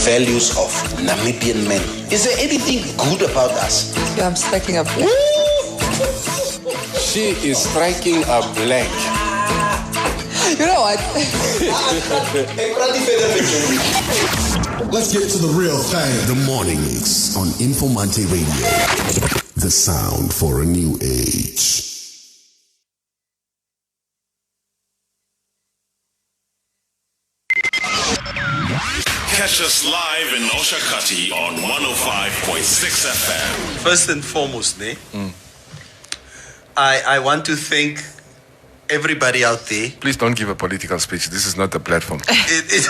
values of Namibian men. Is there anything good about us? Yeah, I'm striking a blank. She is striking a blank. You know what? Let's get to the real thing. The mornings on Informanté Radio. The sound for a new age. Catch us live in Oshakati on 105.6 FM. First and foremost, I want to thank everybody out there. Please don't give a political speech. This is not the platform. This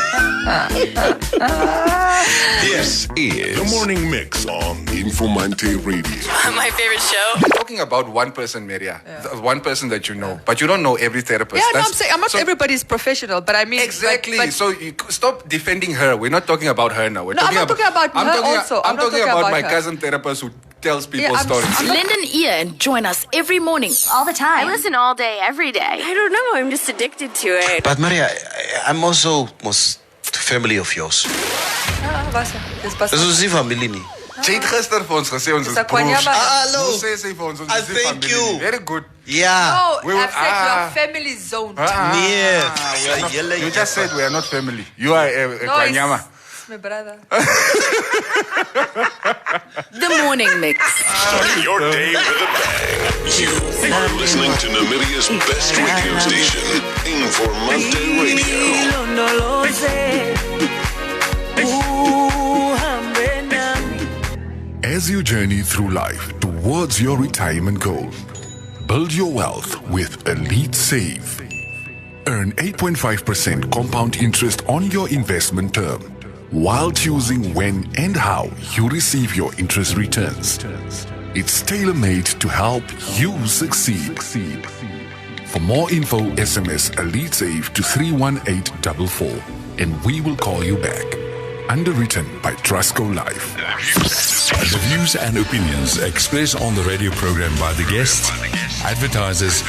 is the morning mix on Informanté Radio. My favorite show. You're talking about one person, Maria. One person that you know. But you don't know every therapist. Yeah, no, I'm saying everybody's professional, but I mean... Exactly. But so you stop defending her. We're not talking about her now. I'm not talking about her also. I'm talking about my cousin therapist who tells people stories. Lend an ear and join us every morning. All the time. I listen all day, every day. I don't know, I'm just addicted to it. But Maria, I'm also most family of yours. Dis is nie familie nie. Sy het gister vir ons gesê ons is broers. Hallo. Hoe sê sy vir ons is nie Thank familie you. nie. Very good. Yeah. No, I've said your family zone. Nee. You just said we are not family. You are a Kwanyama. It's my brother. The morning mix. Starting your day with a bang. You are listening to Namibia's best radio station, Informanté Radio. As you journey through life towards your retirement goal, build your wealth with Elite Save. Earn 8.5% compound interest on your investment term, while choosing when and how you receive your interest returns. It's tailor-made to help you succeed. For more info, SMS Elite Save to 31844 and we will call you back. Underwritten by Trustco Life. The views and opinions expressed on the radio program by the guests, advertisers,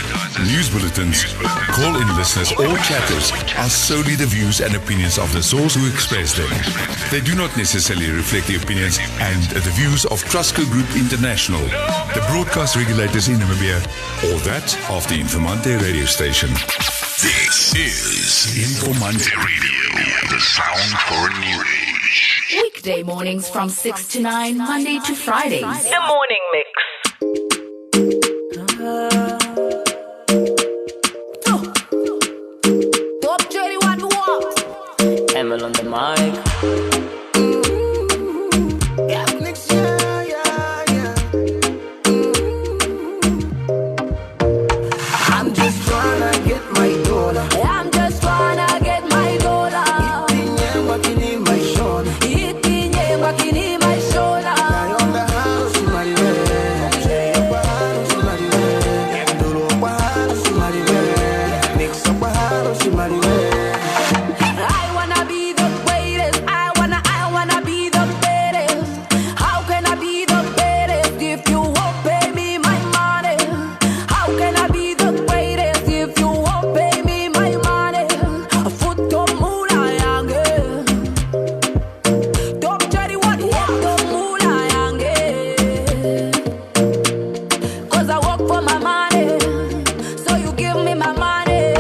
news bulletins, call-in listeners or chatters are solely the views and opinions of the source who express them. They do not necessarily reflect the opinions and the views of Trustco Group International, the broadcast regulators in Namibia, or that of the Informanté radio station. This is Informanté Radio, the sound for a new age. Weekday mornings from 6 to 9, Monday to Fridays. The morning mix. Top Jerry, what you want? Emil on the mic. I'm just tryna get my dollar. I'm just tryna get my dollar. Itinye wakini my shoulder. Itinye wakini my shoulder. I own the house, somebody there. Say up a house, somebody there. Dolo up a house, somebody there. Mix up a house, somebody there. I wanna be the greatest. I wanna be the best. How can I be the best if you won't pay me my money? How can I be the greatest if you won't pay me my money? Futo mula yange. Top Jerry, what futo mula yange? 'Cause I work for my money, so you give me my money.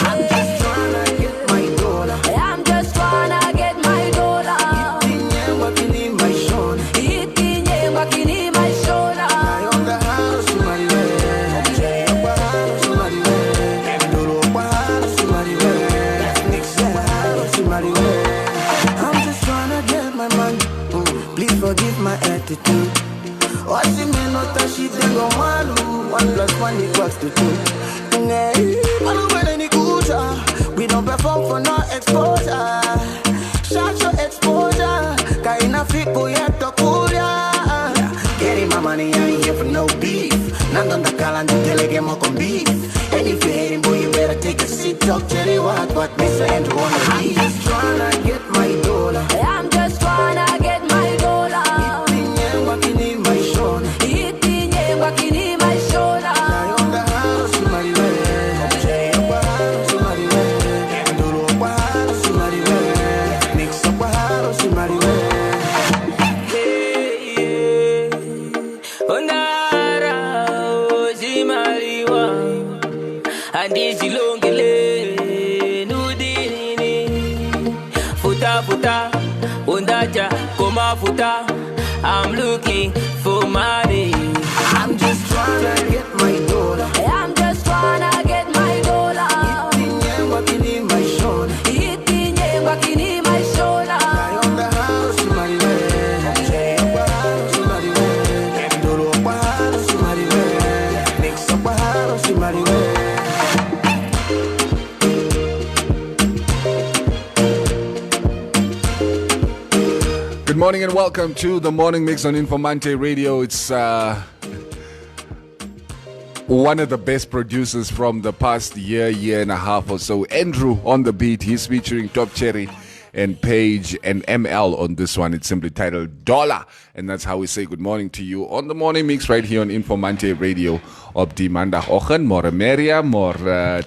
I'm just tryna get my dollar. I'm just tryna get my dollar. Itinye wakini my shoulder. Itinye wakini my shoulder. I own the house, somebody there. Say up a house, somebody there. Dolo up a house, somebody there. Mix up a house, somebody there. I'm just tryna get my money. Please forgive my attitude. Wasi menota shitengo malu. 1 + 1 = 2. We don't perform for no exposure. Shut your exposure. Kaina fiku yeto kuria. Getting my money, I ain't here for no beef. Nandanda kalanda telege mo con beef. And if you hating, boy, you better take a seat. Talk Jerry what Mr. Andrew wanna leave. I'm just tryna get my dollar. I'm just tryna get my dollar. Itinye wakini my shoulder. Itinye wakini my shoulder. I own the house, somebody there. Say up a house, somebody there. Dolo up a house, somebody there. Mix up a house, somebody there. Undaja, koma futa. I'm looking for money. I'm just tryna get my dollar. I'm just tryna get my dollar. Itinye wakini my shoulder. Itinye wakini my shoulder. I on the house to my way. To my way. Dolo paharo to my way. Mix up paharo to my way. Good morning and welcome to the Morning Mix on Informanté Radio. It's one of the best producers from the past year and a half or so. Andrew on the beat. He's featuring Top Cherry and Paige and ML on this one. It's simply titled Dollar. And that's how we say good morning to you on the Morning Mix right here on Informanté Radio. Op die maandagochtend. Moremeria,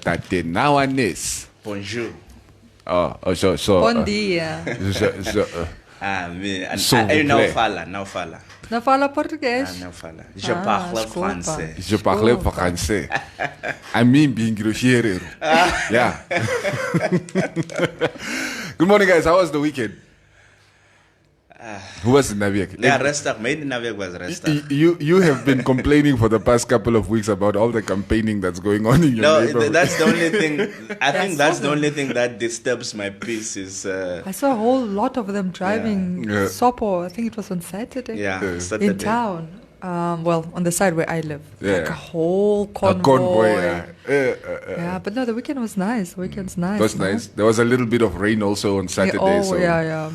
tate nawanis. Bonjour. Oh, so. Bon dia. Não fala. Não fala português. Não fala. Je parle français. Je parle français. I mean being grossier. Yeah. Good morning, guys. How was the weekend? Who was in Naviek? Yeah, Restak. Made in Naviek was Restak. You have been complaining for the past couple of weeks about all the campaigning that's going on in your neighborhood. No, that's the only thing. I think that's the only thing that disturbs my peace is... I saw a whole lot of them driving Sopo. I think it was on Saturday. Yeah, Saturday. In town. Well, on the side where I live. Yeah. Like a whole convoy. A convoy, yeah, but no, the weekend was nice. The weekend's nice. It was nice. There was a little bit of rain also on Saturday. Yeah.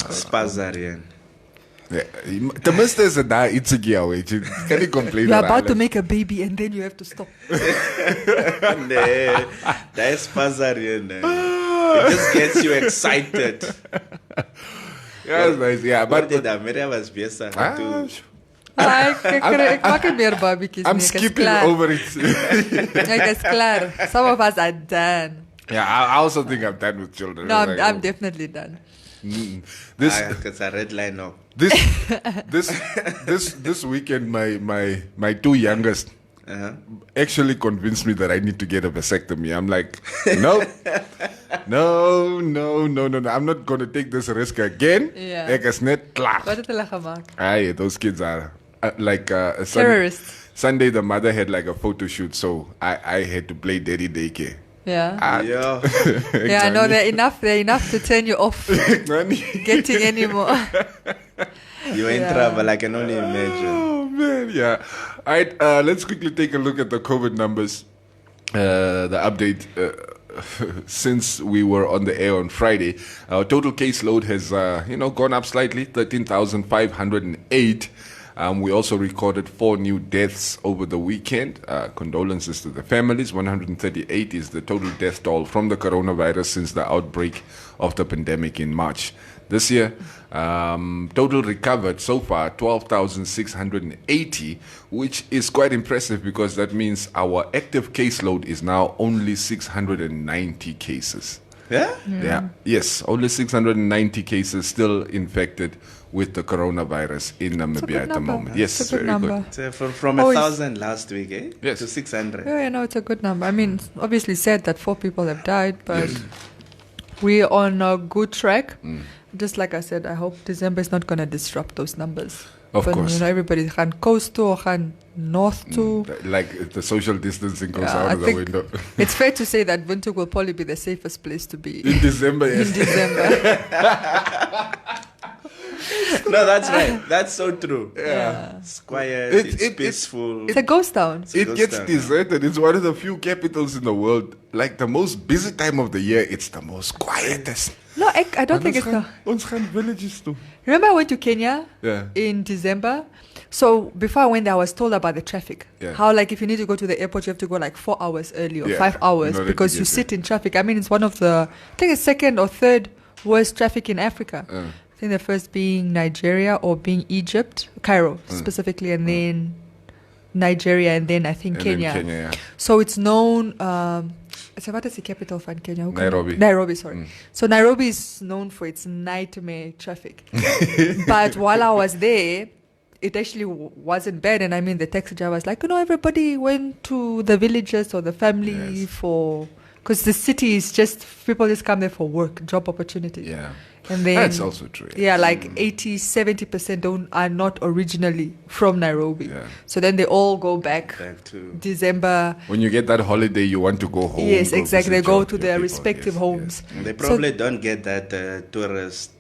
Spazarian. Yeah. The mister is a die. It's a giveaway. Can you complain? You're about to make a baby and then you have to stop. That's Spazarian. It just gets you excited. Yeah, it's nice. Yeah, but Maria was best. I'm skipping over it. It's clear. Some of us are done. Yeah, I also think I'm done with children. No, I'm definitely done. It's a red line now. This weekend, my two youngest actually convinced me that I need to get a vasectomy. I'm like, no. I'm not going to take this risk again. Yeah. Ek is net klaar. Wat het hulle gemaak? Aye, those kids are terrorists. Sunday, the mother had like a photo shoot, so I had to play daddy daycare. Yeah. Yeah, no, they're enough to turn you off getting any more. You're in trouble, I can only imagine. Oh, man, yeah. All right, let's quickly take a look at the COVID numbers. The update since we were on the air on Friday. Our total caseload has, gone up slightly, 13,508. We also recorded 4 new deaths over the weekend. Condolences to the families. 138 is the total death toll from the coronavirus since the outbreak of the pandemic in March. This year, total recovered so far, 12,680, which is quite impressive because that means our active caseload is now only 690 cases. Yeah? Yeah. Yes, only 690 cases still infected with the coronavirus in Namibia at the moment. Yes, it's a good number. So from 1,000 last week, Yes. to 600. Yeah, no, it's a good number. I mean, it's obviously sad that 4 people have died, but we're on a good track. Just like I said, I hope December is not going to disrupt those numbers. Of course. Everybody can coast to or can north to. Like the social distancing goes out of the window. It's fair to say that Windhoek will probably be the safest place to be. In December, yes. In December. No, that's right. That's so true. Yeah. It's quiet, it's peaceful. It's a ghost town. It gets deserted. It's one of the few capitals in the world. Like the most busy time of the year, it's the most quietest. No, I don't think it's the... Ons gaan villages too. Remember I went to Kenya Yeah. in December? So before I went there, I was told about the traffic. Yeah. How like if you need to go to the airport, you have to go like 4 hours early or Yeah. 5 hours In order because to you get sit in traffic. I mean, it's one of the, I think it's second or third worst traffic in Africa. I think the first being Nigeria or being Egypt, Cairo specifically, and then Nigeria, and then I think Kenya. Then Kenya, yeah. So it's known... what is the capital of Kenya? Nairobi. Sorry. So Nairobi is known for its nightmare traffic. But while I was there, it actually wasn't bad. And I mean, the taxi driver was like, everybody went to the villages or the family for... Because the city is just... People just come there for work, job opportunities. Yeah. And then, that's also true. Yeah, like 80-70% are not originally from Nairobi. Yeah. So then they all go back to December. When you get that holiday, you want to go home. Yes, exactly. They visit go your to their people. respective homes. They probably don't get that tourist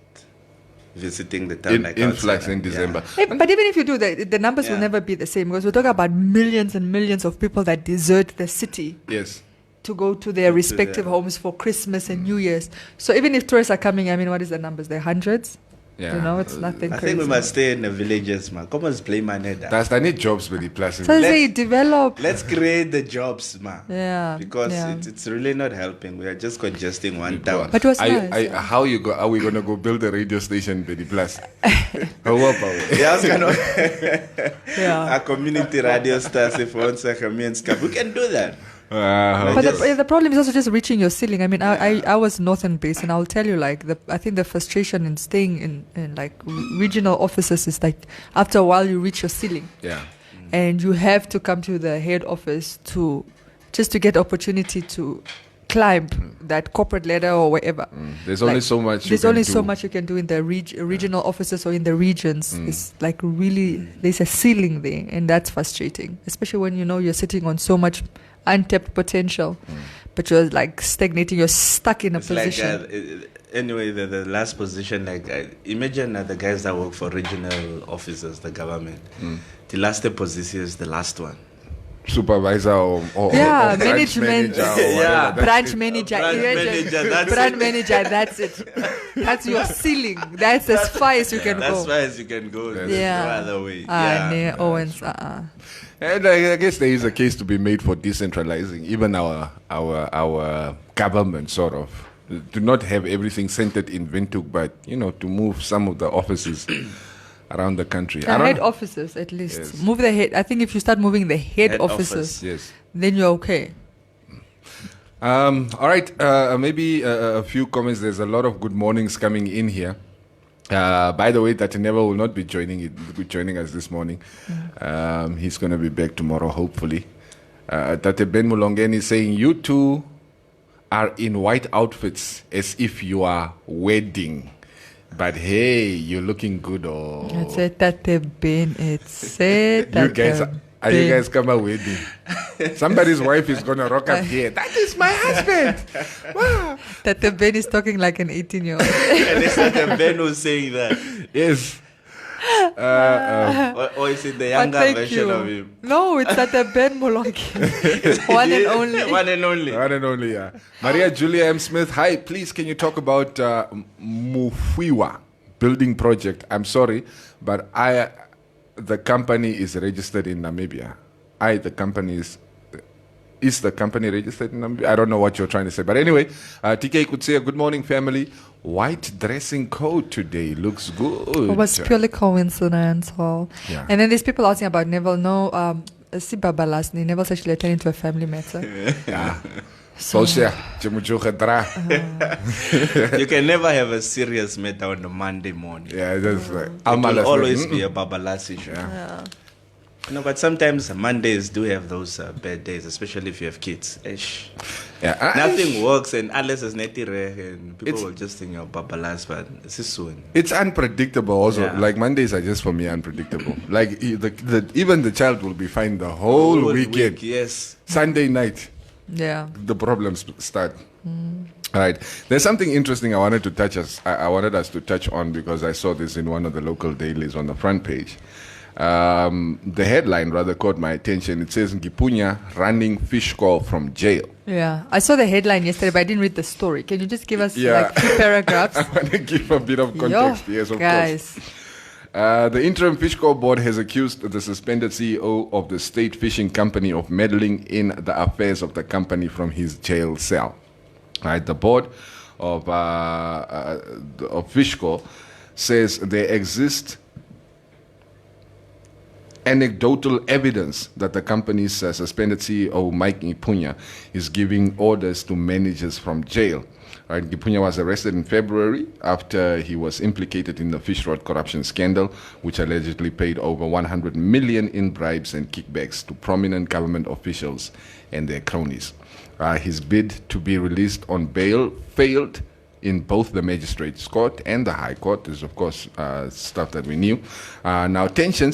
visiting the town like influx outside. in December. Hey, but even if you do that, the numbers will Yeah. never be the same, because we're talking about millions and millions of people that desert the city Yes. to go to their respective homes for Christmas and New Year's. So even if tourists are coming, I mean, what is the numbers? They're hundreds. Yeah. You know, it's nothing I crazy. think we must stay in the villages, man. Come on, play my net. I need jobs with the plus. So I say develop. Let's create the jobs, man. Yeah. Because yeah. it's really not helping. We are just congesting one town. But it was nice. How you go? Are we gonna go build a radio station with the plus? How about Yeah, I was gonna a community radio station for one second. We can do that. But the problem is also just reaching your ceiling. I mean, I was northern based, and I'll tell you, like, I think the frustration in staying in like regional offices is like after a while you reach your ceiling. Yeah. And you have to come to the head office to get opportunity to climb that corporate ladder or whatever. There's only so much. There's only so much you can do in the regional offices or in the regions. It's like really there's a ceiling there, and that's frustrating, especially when you know you're sitting on so much untapped potential, but you're like stagnating. You're stuck in a position. Like, anyway, the last position, like imagine the guys that work for regional offices, the government. The last position is the last one. Supervisor or yeah, or management, branch manager, branch manager. That's it. That's your ceiling. That's as far as you can go. That's as far as you can go. Yeah. No other way. And I guess there is a case to be made for decentralizing even our government, sort of. Do not have everything centered in Windhoek, but to move some of the offices around the country. Head offices, at least. Yes. Move the head. I think if you start moving the head offices, yes, then you're okay. All right. Maybe a few comments. There's a lot of good mornings coming in here. By the way, Tatineva will not be joining us this morning. He's going to be back tomorrow, hopefully. Tate Ben Mulongeni is saying, you two are in white outfits as if you are wedding. But hey, you're looking good. Oh, it's a Tate Ben. It's a Tate Are you guys come a wedding? Somebody's wife is going to rock up here. That is my husband. Wow. Tate Ben is talking like an 18-year-old. And it's Tate Ben who's saying that. Yes. Or is it the younger version of him? No, it's Tate Ben Molongi. One and only. One and only. One and only, yeah. Maria Julia M. Smith, hi. Please, can you talk about Mufiwa building project? I'm sorry, but the company is registered in Namibia. The company is the company registered in Namibia? I don't know what you're trying to say. But anyway, TK could say, good morning, family. White dressing code today looks good. It was purely coincidental. Yeah. And then there's people asking about Neville. No, Sibabalasni. Neville's actually turned into a family matter. Yeah. So, you can never have a serious matter on a Monday morning. Yeah, that's right. It will always be a babalas issue. Yeah. No, but sometimes Mondays do have those bad days, especially if you have kids. Yeah, nothing works, and unless it's netire, and people will just think you're babalas, but it's soon. It's unpredictable also. Yeah. Like Mondays are just for me unpredictable. Like even the child will be fine the whole weekend. Yes. Sunday night. Yeah. The problems start. All right. There's something interesting I wanted us to touch on because I saw this in one of the local dailies on the front page. The headline rather caught my attention. It says Ngipunya running fish call from jail. Yeah. I saw the headline yesterday, but I didn't read the story. Can you just give us like 2 paragraphs? I want to give a bit of context. Yes, of guys. course. The interim fish call board has accused the suspended CEO of the state fishing company of meddling in the affairs of the company from his jail cell. Right, the board of fish call says there exists anecdotal evidence that the company's suspended CEO Mike Ngipunya is giving orders to managers from jail. Right, Ngipunya was arrested in February after he was implicated in the fish rod corruption scandal, which allegedly paid over 100 million in bribes and kickbacks to prominent government officials and their cronies. His bid to be released on bail failed in both the Magistrates Court and the High Court. This is, of course, stuff that we knew. Now, tension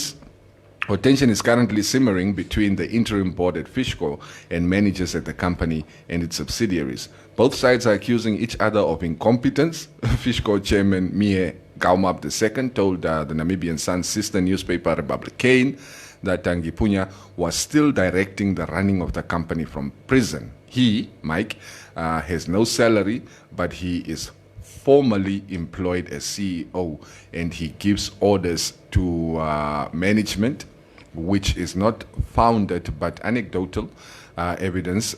is currently simmering between the interim board at Fishco and managers at the company and its subsidiaries. Both sides are accusing each other of incompetence. Fishco chairman Mie Gaumap II told the Namibian Sun's sister newspaper Republican that Ngipunya was still directing the running of the company from prison. He, Mike, has no salary, but he is formally employed as CEO, and he gives orders to management, which is not founded but anecdotal evidence,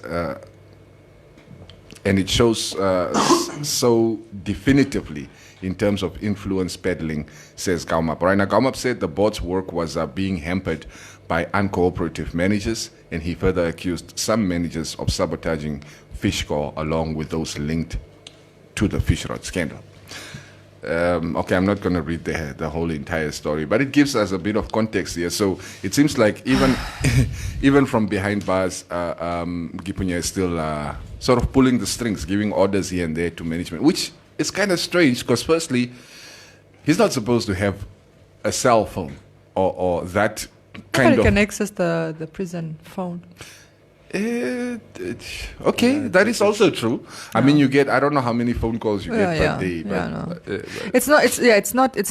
and it shows so definitively in terms of influence peddling, says Gaumap. Right now, Gaumap said the board's work was being hampered by uncooperative managers, and he further accused some managers of sabotaging Fishco along with those linked to the fish rod scandal. Okay, I'm not going to read the whole entire story, but it gives us a bit of context here. So it seems like even from behind bars, Ngipunya is still sort of pulling the strings, giving orders here and there to management, which is kind of strange because firstly, he's not supposed to have a cell phone or that kind of... Nobody can access the prison phone. Okay, that is also true. I mean, you get, I don't know how many phone calls you get per day. But, it's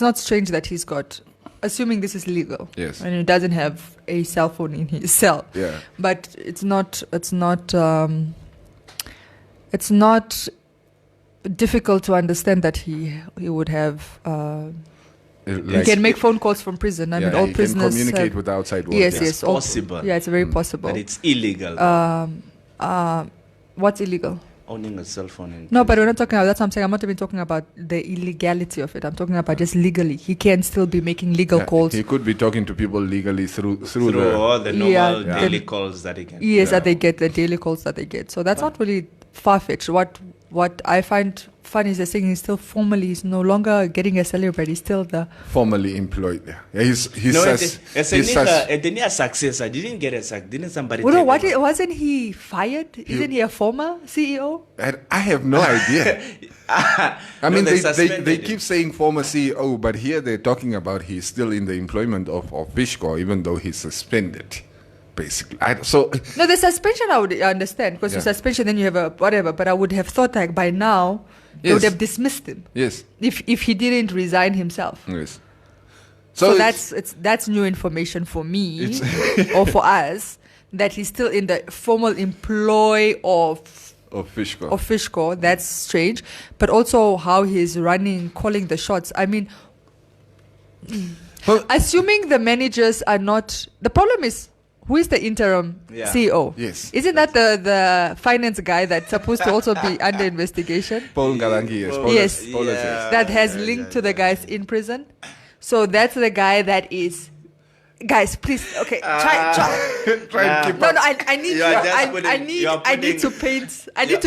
not strange that he's got, assuming this is legal. Yes. And he doesn't have a cell phone in his cell. Yeah. But it's not difficult to understand that he would have he can make phone calls from prison. I mean, all prisoners can communicate with the outside world. Yes, It's possible. Yeah, it's very possible. But it's illegal. What's illegal? Owning a cell phone. In No, but we're not talking about, that's what I'm saying. I'm not even talking about the illegality of it. I'm talking about just legally. He can still be making legal calls. He could be talking to people legally through all the normal daily calls that he can. Yes, that they get, the daily calls that they get. So that's not really far-fetched. What I find funny is they're saying he's still formally, he's no longer getting a salary, but he's still the... Formally employed, yeah. Successor didn't get a sack. Didn't somebody... Well, no, wasn't he fired? Isn't he a former CEO? I have no idea. I mean, they keep saying former CEO, but here they're talking about he's still in the employment of Fishco, even though he's suspended. Basically, no, the suspension I would understand because the suspension, then you have a whatever. But I would have thought like by now they would have dismissed him. Yes, if he didn't resign himself. Yes. So that's new information for me or for us that he's still in the formal employ of Fishco. That's strange, but also how he's calling the shots. I mean, assuming the managers are not. The problem is. Who is the interim CEO? Yes. Isn't that the finance guy that's supposed to also be under investigation? Paul Ngalangi, yes. That has linked to the guys in prison. So that's the guy that is... Guys, please, okay, try and keep up. No, I need to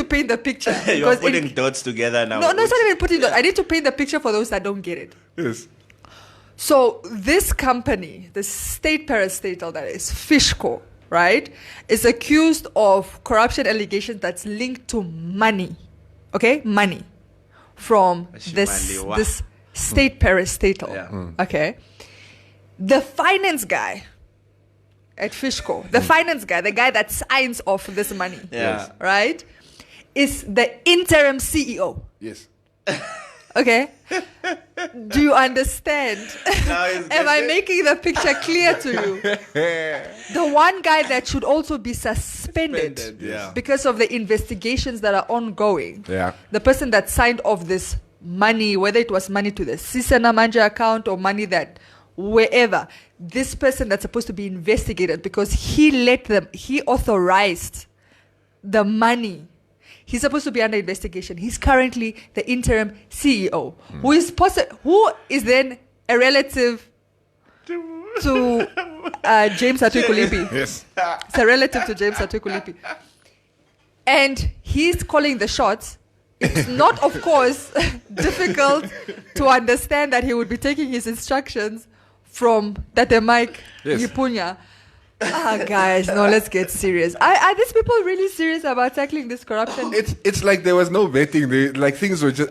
paint the picture. You're putting dots together now. No, it's not even putting dots. I need to paint the picture for those that don't get it. Yes. So this company, the state parastatal that is Fishco, right, is accused of corruption allegations that's linked to money, okay, money from this state parastatal, okay. The finance guy at Fishco, the guy that signs off this money, right, is the interim CEO. Yes. Okay. Do you understand? Am I making the picture clear to you? The one guy that should also be suspended because of the investigations that are ongoing. Yeah. The person that signed off this money, whether it was money to the Sisana Manja account or money that wherever, this person that's supposed to be investigated because he authorized the money. He's supposed to be under investigation. He's currently the interim CEO, who is then a relative to James Atukulipi. Yes, it's a relative to James Atukulipi, and he's calling the shots. It's not, of course, difficult to understand that he would be taking his instructions from Tate Mike Ngipunya. Guys, no, let's get serious. Are these people really serious about tackling this corruption? It's like there was no vetting. Like things were just.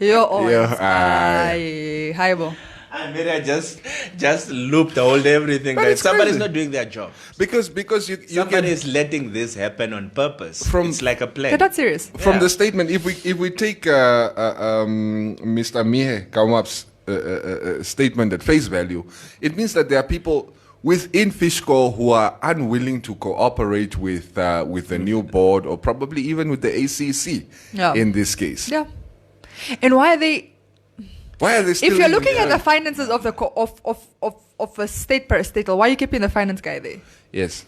You're on. Yeah, Hi, Bo. I mean, I just looped all everything. But That it's somebody's crazy. not doing their job. Because you Somebody can, is letting this happen on purpose. From- It's like a plan. They're not serious. from Yeah. the statement, if we take Mr. Mihe Kamwap's statement at face value, it means that there are people within Fishco who are unwilling to cooperate with the new board, or probably even with the ACC Yeah. in this case. Yeah. And why are they? Why are they still? If you're looking at the finances of the of a state parastatal, why are you keeping the finance guy there? yes,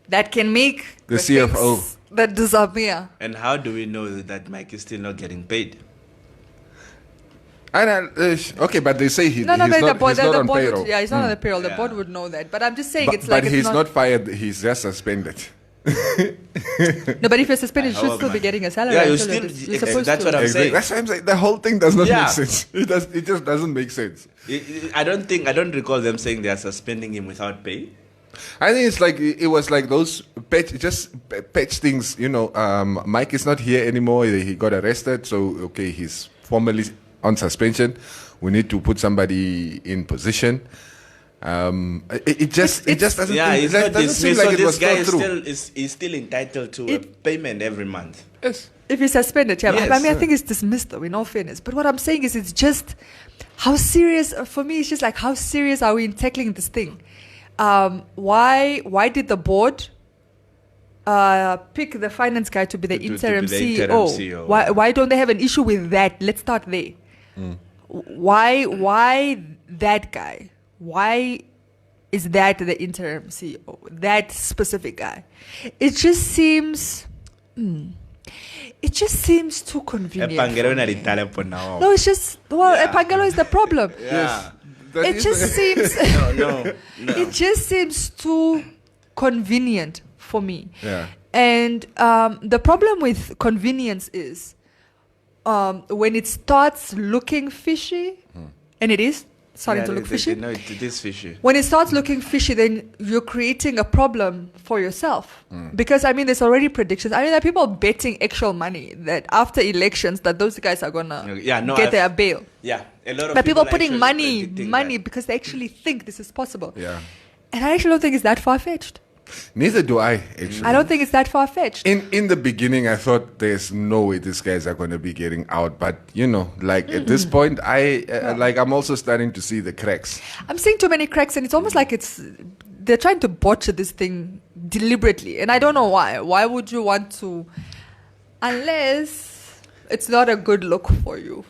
That can make The CFO. things that disappear. And how do we know that Mike is still not getting paid? okay, but they say he's No, not, the board, he's not the on board payroll. would, yeah, he's not on the payroll. The Yeah. board would know that. But I'm just saying, But, it's like but it's he's not fired. He's just suspended. No, but if you're suspended, you should How still am be I? getting a salary. Yeah, you until still- it is- you're supposed that's to. what I'm Exactly. saying. That's why I'm saying the whole thing does not Yeah. make sense. It just doesn't make sense. I don't recall them saying they are suspending him without pay. I think it's like it was like those patch things. You know, Mike is not here anymore. He got arrested, so okay, he's formally on suspension. We need to put somebody in position. It just doesn't. Yeah, it it's not doesn't seem dismissed. like So it this was guy thought is through. still entitled to a payment every month. Yes. If he's suspended, yeah. Yes. I mean, I think it's dismissed, though, in all fairness. But what I'm saying is, it's just how serious, for me, it's just like, how serious are we in tackling this thing? Why did the board pick the finance guy to be the To be interim the CEO? interim CEO. Why don't they have an issue with that? Let's start there. Why that guy? Why is that the interim CEO? That specific guy? It just seems too convenient. Epangelo na ritale po now. No, it's just, Epangelo is the problem. Yeah. That It is just the- seems No. it just seems too convenient for me. Yeah. And the problem with convenience is when it starts looking fishy, and it is starting to look fishy. No, it is fishy. When it starts looking fishy, then you're creating a problem for yourself. Because, I mean, there's already predictions. I mean, there are people betting actual money that after elections that those guys are going to get their bail. Yeah, a lot of But people are putting actually money predicting because they actually think this is possible. Yeah. And I actually don't think it's that far-fetched. Neither do I, actually. I don't think it's that far-fetched. In the beginning, I thought there's no way these guys are going to be getting out. But, you know, like at this point, I'm also starting to see the cracks. I'm seeing too many cracks, and it's almost like they're trying to botch this thing deliberately. And I don't know why. Why would you want to, unless it's not a good look for you,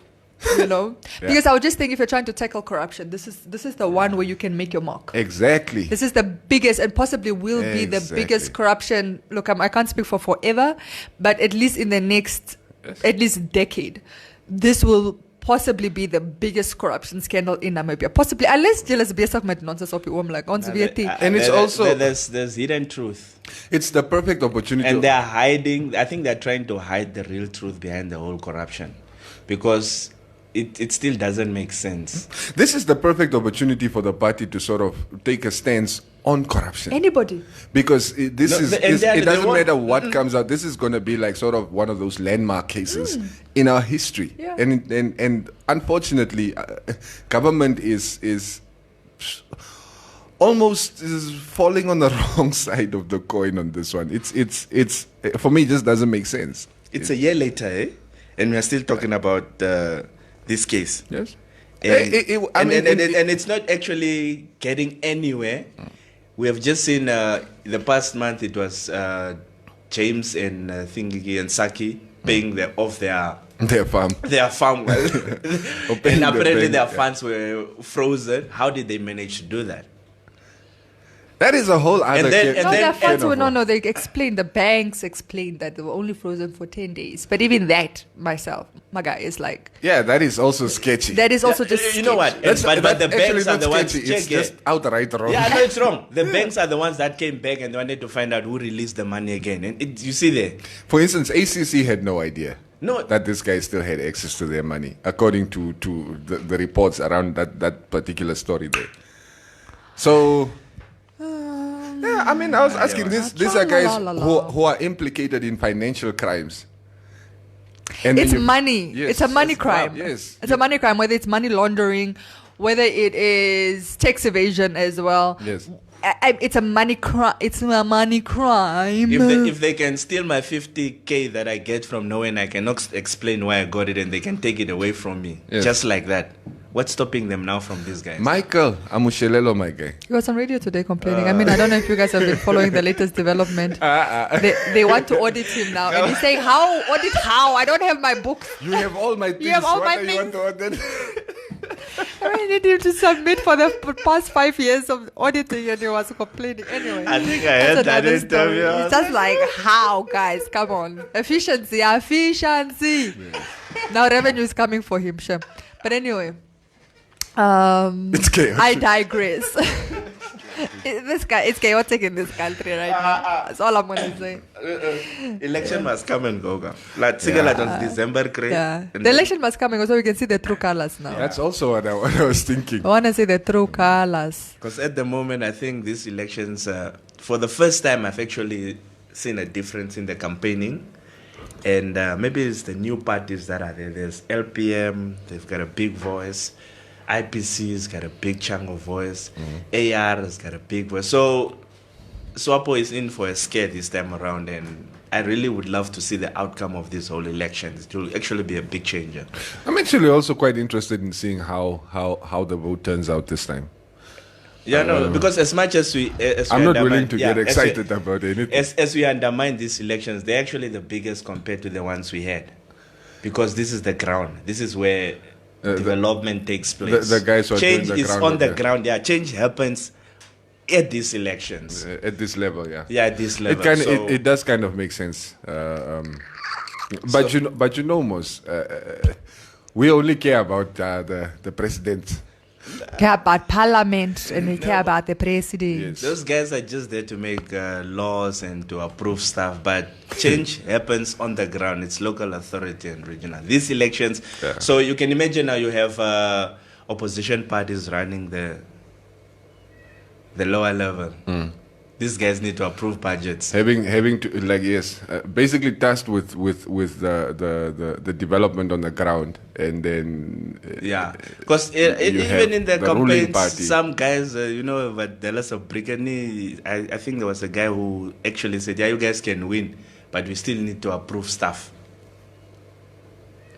you know? Yeah. Because I would just think if you're trying to tackle corruption, this is the one where you can make your mark. Exactly. This is the biggest, and possibly will be the Exactly. biggest corruption. Look, I can't speak for forever, but at least in the next, at least decade, this will possibly be the biggest corruption scandal in Namibia. Possibly, unless jealous besak met nonsense of you, like on And it's also- there's hidden truth, It's the perfect opportunity. and they're hiding. I think they're trying to hide the real truth behind the whole corruption, because it still doesn't make sense. This is the perfect opportunity for the party to sort of take a stance on corruption. Anybody. Because it doesn't want- matter what comes out. This is going to be like sort of one of those landmark cases in our history. Yeah. And unfortunately, government is almost is falling on the wrong side of the coin on this one. It's for me, it just doesn't make sense. It's a year later, and we are still talking about this case. Yes. And, I and it's not actually getting anywhere. We have just seen the past month it was James and Thingigi and Saki paying off their farm. Their farm. Or paying And apparently their yeah. funds were frozen. How did they manage to do that? That is a whole other. No, their funds were they explained, the banks explained that they were only frozen for 10 days. But even that, my guy, is like, Yeah, that is also sketchy. that is also just You know what? sketchy. But the banks are not the ones sketchy, it's checking. just outright wrong. Yeah, no, it's wrong. The banks are the ones that came back and wanted to find out who released the money again. And you see there. For instance, ACC had no idea No. that this guy still had access to their money, according to the reports around that particular story there. So, Yeah, I mean, I was asking these are guys Tra-la-la-la-la. who are implicated in financial crimes. And It's then money. Yes, it's a money it's crime. yes. It's a money crime, whether it's money laundering, whether it is tax evasion as well. Yes. It's a money crime. It's a money crime. If they can steal my 50K that I get from nowhere and I cannot explain why I got it and they can take it away from me, Yes. just like that, what's stopping them now from these guys? Michael Amushelelo, my guy. He was on radio today complaining. I mean, I don't know if you guys have been following the latest development. They want to audit him now. And he's saying, how? Audit how? I don't have my book. You have all my things. You have all What my are you things. want to order? I need him to submit for the past 5 years of auditing, and he was complaining. Anyway, I think I that's heard that another story. interview. It's just like, how, guys? Come on. Efficiency. Now revenue is coming for him, sure. But anyway, It's chaos. I digress. It's chaotic in this country right now. That's all I'm going to say. Election must come and go. Like, on December, Yeah. The election must come and go so we can see the true colors now. That's also what I was thinking. I want to see the true colors. Because at the moment, I think these elections, for the first time, I've actually seen a difference in the campaigning. And maybe it's the new parties that are there. There's LPM, they've got a big voice. IPC's got a big chunk of voice. AR has got a big voice. So SWAPO is in for a scare this time around, and I really would love to see the outcome of this whole election. It will actually be a big changer. I'm actually also quite interested in seeing how the vote turns out this time. Yeah, no, because as much as I'm not willing to get excited about anything. As we undermine these elections, they're actually the biggest compared to the ones we had. Because this is the ground. This is where development takes place. The guys who are change doing the is ground on the work, ground. Yeah, change happens at these elections. At this level, yeah. Yeah, at this level. It does kind of make sense. But you know, Mos, we only care about the president. Care about parliament and we care about the president. Yes. Those guys are just there to make laws and to approve stuff, but change happens on the ground. It's local authority and regional. These elections, so you can imagine now you have opposition parties running the lower level. These guys need to approve budgets. Having to basically tasked with the development on the ground, and then because even in the ruling campaigns, party. some guys, but Dallas of Brittany, I think there was a guy who actually said, "Yeah, you guys can win, but we still need to approve stuff."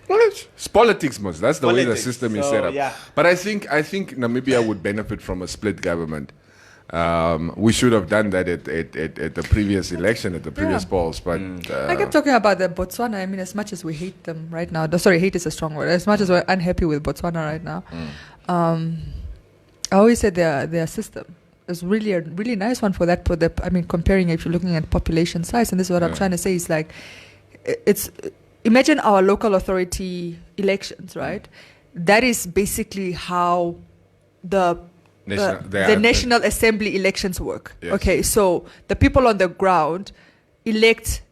Well, it's politics, Mos. That's the way the Politics. system is So, set up. yeah. But I think Namibia would benefit from a split government. We should have done that at the previous election, at the previous polls. But I kept talking about the Botswana. I mean, as much as we hate them right now, hate is a strong word. As much as we're unhappy with Botswana right now, I always said their system is really a really nice one for that. Comparing if you're looking at population size, and this is what I'm trying to say is like, it's imagine our local authority elections, right? That is basically how the National Assembly elections work. Yes. Okay, so the people on the ground elect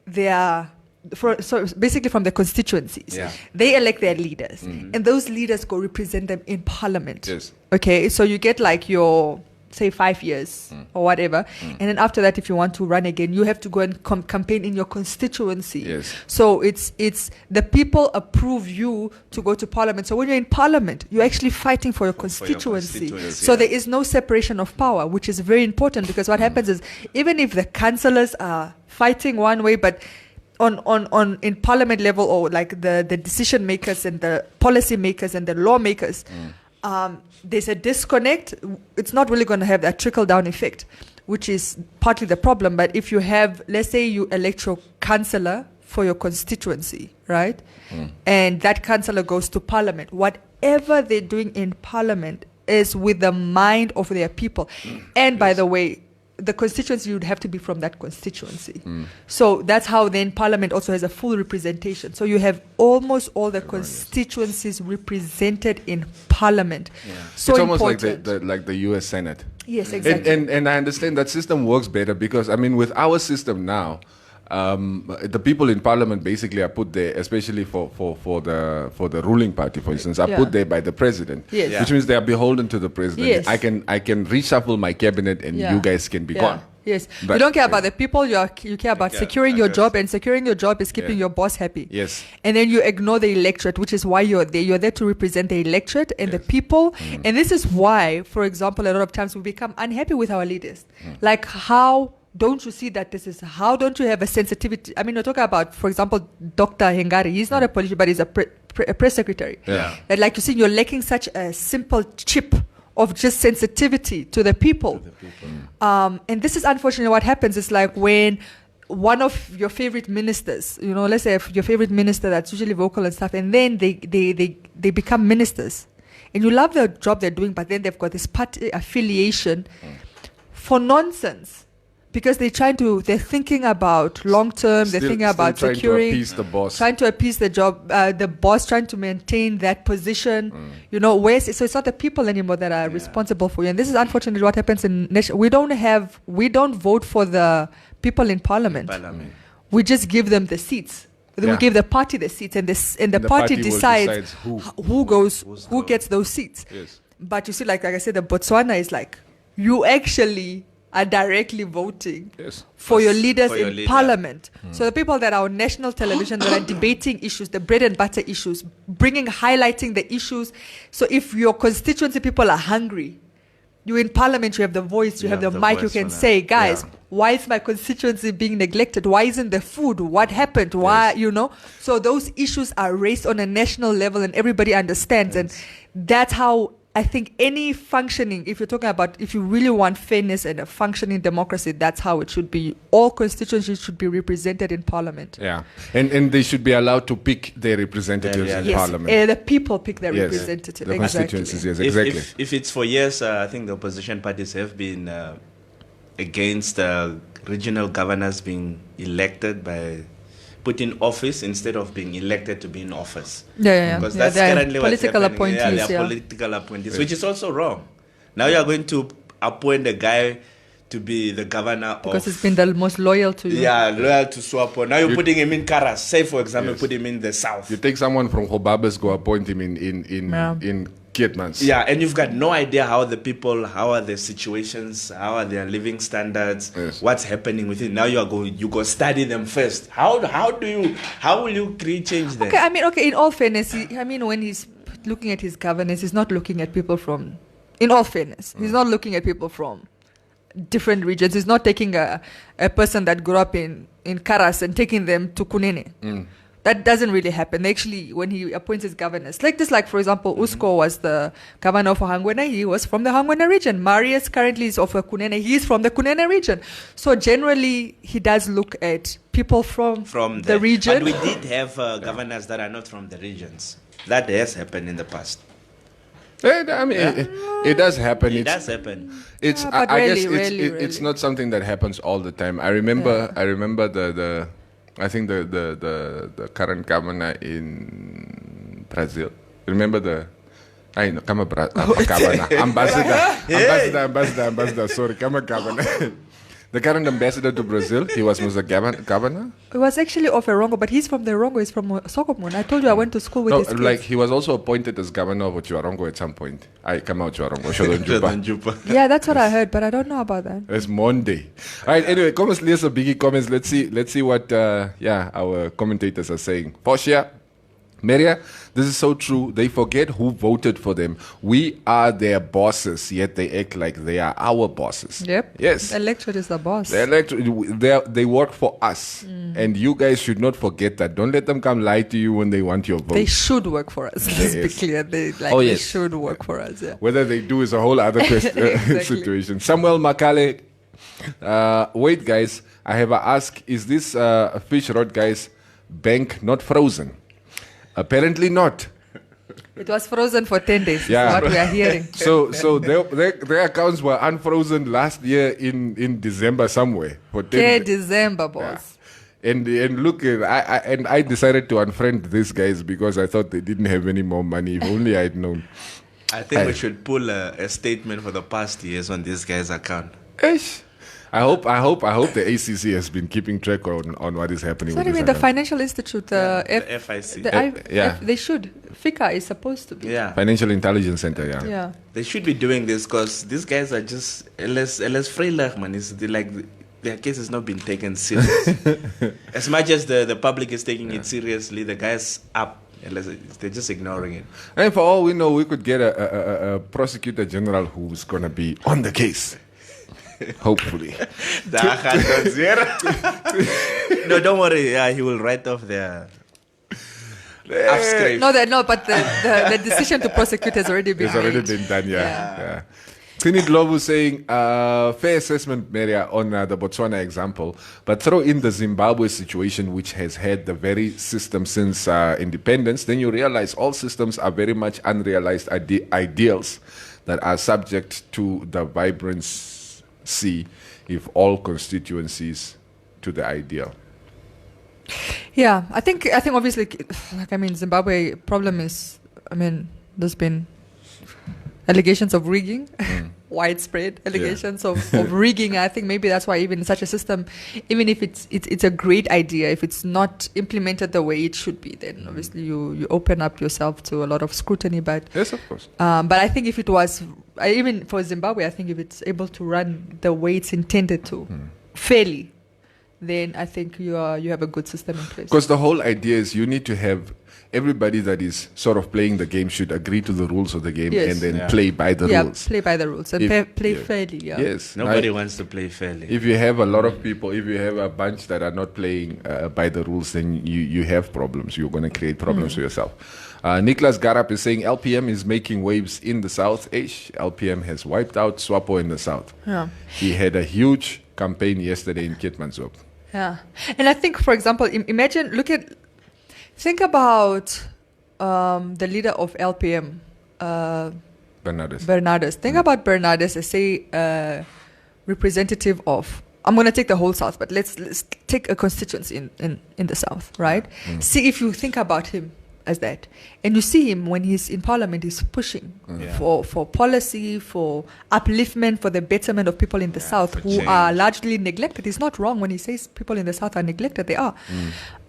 basically from the constituencies. Yeah. They elect their leaders, and those leaders go represent them in parliament. Yes. Okay, so you get like your, say, 5 years or whatever, and then after that, if you want to run again, you have to go and campaign in your constituency. Yes. So it's the people approve you to go to parliament. So when you're in parliament, you're actually fighting for your constituency. So there is no separation of power, which is very important, because what happens is, even if the councillors are fighting one way, but on in parliament level, or like the decision makers and the policy makers and the lawmakers, there's a disconnect. It's not really going to have that trickle-down effect, which is partly the problem. But if you have, let's say you elect your councillor for your constituency, right? And that councillor goes to parliament. Whatever they're doing in parliament is with the mind of their people. And by the way, the constituency would have to be from that constituency. So that's how then parliament also has a full representation. So you have almost all the constituencies represented in parliament. So it's almost important. like the US Senate. Yes, exactly. And I understand that system works better because, I mean, with our system now, the people in parliament basically are put there, especially for the ruling party, for instance, are put there by the president, Yes. which means they are beholden to the president. Yes. I can reshuffle my cabinet and you guys can be gone. Yes. But- you don't care about the people, you care about securing your job, and securing your job is keeping your boss happy. Yes. And then you ignore the electorate, which is why you're there. You're there to represent the electorate and the people. And this is why, for example, a lot of times we become unhappy with our leaders. Like, how don't you see that this is, how don't you have a sensitivity? I mean, we're talking about, for example, Dr. Hengari. He's not a politician, but he's a press secretary. Yeah. And like you see, you're lacking such a simple chip of just sensitivity to the people. And this is unfortunately what happens. Is like when one of your favorite ministers, let's say your favorite minister that's usually vocal and stuff, and then they become ministers. And you love the job they're doing, but then they've got this party affiliation for nonsense. Because they're thinking about long term, they're thinking about securing, trying to appease the boss. Trying to appease the job, the boss, trying to maintain that position. So it's not the people anymore that are responsible for you. And this is unfortunately what happens in nation. We don't vote for the people in parliament. We just give them the seats. We give the party the seats, and the party decides who gets those seats. Yes. But you see, like I said, the Botswana is like, you actually are directly voting for your leaders in parliament. So the people that are on national television that are debating issues, the bread and butter issues, highlighting the issues. So if your constituency people are hungry, you in parliament, you have the voice, you have the mic, you can say, guys, why is my constituency being neglected? Why isn't there food? What happened? Why, So those issues are raised on a national level and everybody understands. And that's how I think any functioning, if you really want fairness and a functioning democracy, that's how it should be. All constituencies should be represented in parliament. Yeah. And they should be allowed to pick their representatives in parliament. The people pick their representative. The constituencies, yes, exactly. If it's for years, I think the opposition parties have been against regional governors being elected put in office instead of being elected to be in office. Because that's currently what's happening. They are political appointees, which is also wrong. Now you are going to appoint a guy to be the governor because he's been the most loyal to you. Yeah, loyal to Swapo. Now you're putting him in Karas. Say, for example, put him in the south. You take someone from Hobabas, go appoint him in Kietmans. Yeah, and you've got no idea how are the situations, how are their living standards, what's happening with it. Now you go study them first. How will you create change then? In all fairness, when he's looking at his governance, he's not looking at people from, in all fairness, he's not looking at people from different regions. He's not taking a person that grew up in Karas and taking them to Kunene. That doesn't really happen. Actually, when he appoints his governors, like for example, Usko was the governor for Hangwena. He was from the Hangwena region. Marius currently is of Kunene. He is from the Kunene region. So generally, he does look at people from the region. But we did have governors that are not from the regions. That has happened in the past. It does happen. It does happen. It's it's not something that happens all the time. I remember I think the current governor in Brazil. Remember the ambassador. Sorry, governor. The current ambassador to Brazil, he was a governor. He was actually of Erongo, but he's from the Erongo. He's from Sokomon. I told you I went to school with his kids. He was also appointed as governor of Chuarongo at some point. I come out Chuarongo. Yeah, that's what I heard, but I don't know about that. It's Monday. All right. Anyway, comments, leave some biggie comments. Let's see what our commentators are saying. Portia, Maria, this is so true. They forget who voted for them. We are their bosses, yet they act like they are our bosses. Yep. Yes. The electorate is the boss. They work for us. And you guys should not forget that. Don't let them come lie to you when they want your vote. They should work for us. Let's be clear. They should work for us. Yeah. Whether they do is a whole other situation. Samuel Makale. Wait, guys. I have a ask. Is this fish rod, guys, bank not frozen? Apparently not. It was frozen for 10 days. Yeah. Is what we are hearing. So their accounts were unfrozen last year in December somewhere. For 10 days. December, boss. Yeah. And look, I decided to unfriend these guys because I thought they didn't have any more money. If only I'd known. I think we should pull a statement for the past years on this guy's account. I hope the ACC has been keeping track on what is happening. What do you mean? The Financial Institute, the FIC. They should. FICA is supposed to be. Yeah. Financial Intelligence Center. Yeah. Yeah. They should be doing this because these guys are just LS Freilich, man. It's like their case has not been taken serious. As much as the public is taking it seriously, the guys up. They're just ignoring it. And for all we know, we could get a prosecutor general who's going to be on the case. Hopefully. No, don't worry. Yeah, he will write off their... But the decision to prosecute has already been done, yeah. Tini Globo saying, fair assessment, Maria, on the Botswana example, but throw in the Zimbabwe situation, which has had the very system since independence, then you realize all systems are very much unrealized ideals that are subject to the vibrancy if all constituencies to the ideal. Yeah, I think obviously, Zimbabwe problem is, there's been allegations of rigging, widespread allegations of rigging. I think maybe that's why even in such a system, even if it's a great idea, if it's not implemented the way it should be, then obviously you open up yourself to a lot of scrutiny. But yes, of course. But I think if it was, even for Zimbabwe, I think if it's able to run the way it's intended to, fairly, then I think you have a good system in place. Because the whole idea is you need to have everybody that is sort of playing the game should agree to the rules of the game and then play by the rules. Play by the rules and play fairly. Yeah. Yes. Nobody wants to play fairly. If you have a lot of people, if you have a bunch that are not playing by the rules, then you have problems. You're going to create problems for yourself. Niklas Garap is saying LPM is making waves in the South. LPM has wiped out SWAPO in the South. Yeah. He had a huge campaign yesterday in Keetmanshoop. Yeah. And I think, for example, think about the leader of LPM, Bernardes. Think about Bernardes as, say, representative of, I'm going to take the whole South, but let's take a constituency in the South, right? See if you think about him as that. And you see him when he's in Parliament, he's pushing for policy, for upliftment, for the betterment of people in the South who are largely neglected. He's not wrong when he says people in the South are neglected. They are.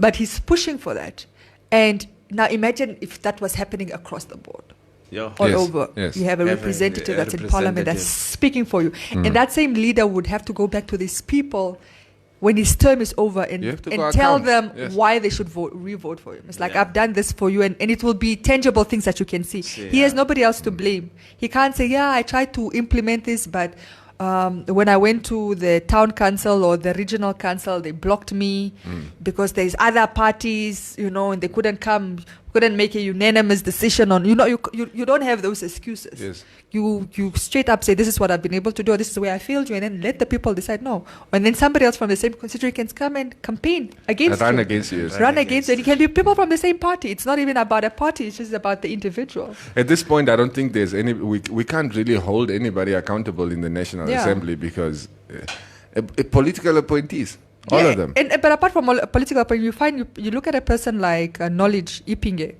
But he's pushing for that. And now imagine if that was happening across the board. All over. Yes. You have a representative that's in Parliament that's speaking for you. And that same leader would have to go back to these people when his term is over and tell them why they should re-vote for him. It's like, I've done this for you, and it will be tangible things that you can see. He has nobody else to blame. He can't say, I tried to implement this, but when I went to the town council or the regional council, they blocked me because there's other parties, and they couldn't make a unanimous decision on, you don't have those excuses. Yes. You straight up say, this is what I've been able to do, or this is where I failed you, and then let the people decide no. And then somebody else from the same constituency can come and campaign against you. Run against you. Run against you. It can be people from the same party. It's not even about a party, it's just about the individual. At this point, I don't think there's we can't really hold anybody accountable in the National Assembly because political appointees. All of them. But apart from political appointments, you look at a person like Knowledge Ipinge,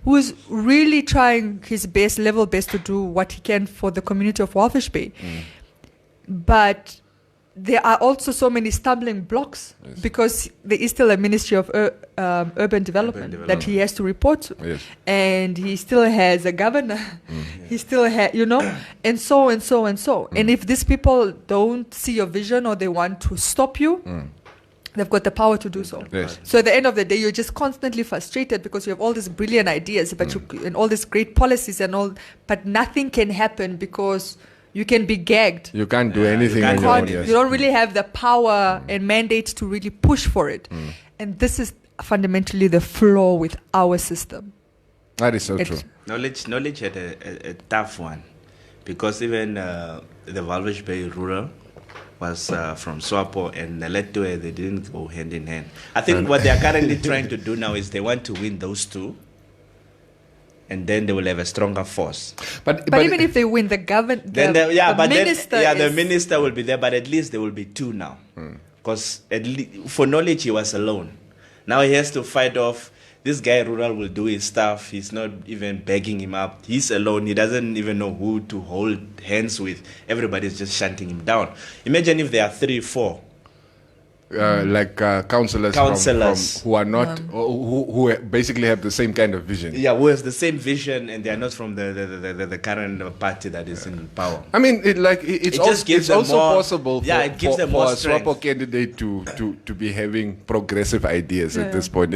who is really trying his level best to do what he can for the community of Walfish Bay. But there are also so many stumbling blocks because there is still a Ministry of Urban Development that he has to report to. Yes. And he still has a governor. He still has, and so and so and so. And if these people don't see your vision or they want to stop you, they've got the power to do so. Yes. So at the end of the day, you're just constantly frustrated because you have all these brilliant ideas, but and all these great policies and all, but nothing can happen because you can be gagged. You can't do anything on your own. You don't really have the power and mandate to really push for it. And this is fundamentally the flaw with our system. That is so true. Knowledge had a tough one because even the Walvish Bay Rural was from SWAPO and Naleto, they didn't go hand in hand. I think what they are currently trying to do now is they want to win those two, and then they will have a stronger force. But even if they win, the minister will be there, but at least there will be two now. Because for Knowledge, he was alone. Now he has to fight off This guy rural will do his stuff. He's not even begging him up. He's alone. He doesn't even know who to hold hands with. Everybody's just shunting him down. Imagine if there are 3, 4. Counselors from who are not who basically have the same kind of vision. Yeah, who has the same vision, and they are not from the current party that is in power. I mean, it's also possible for it gives them more a strength. SWAPO candidate to be having progressive ideas at this point.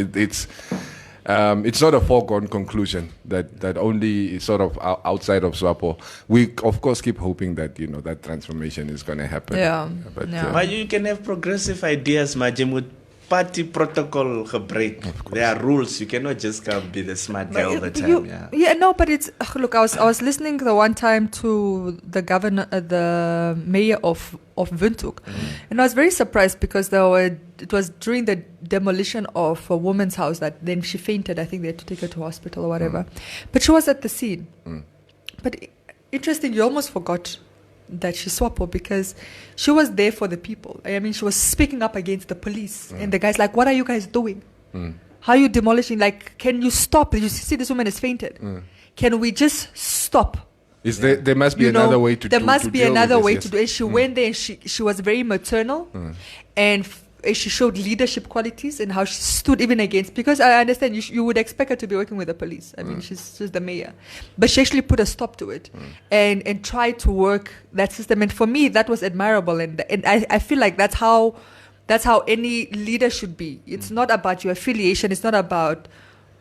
It's not a foregone conclusion that only sort of outside of SWAPO. We of course keep hoping that that transformation is going to happen. Yeah, but you can have progressive ideas, Majim, with party protocol break. There are rules. You cannot just come be the smart guy all the time. But it's look. I was listening the one time to the governor, the mayor of Windhoek, and I was very surprised because it was during the demolition of a woman's house that then she fainted. I think they had to take her to hospital or whatever, but she was at the scene. But interesting, you almost forgot that she's SWAPO because she was there for the people. I mean, she was speaking up against the police, and the guy's like, "What are you guys doing? How are you demolishing? Like, can you stop? You see, this woman has fainted. Can we just stop?" There must be another way to do it. There must be another way to do it. She went there and she was very maternal, and she showed leadership qualities and how she stood even against, because I understand you would expect her to be working with the police. I mean, she's the mayor, but she actually put a stop to it and tried to work that system. And for me, that was admirable, and I feel like that's how any leader should be. It's not about your affiliation. It's not about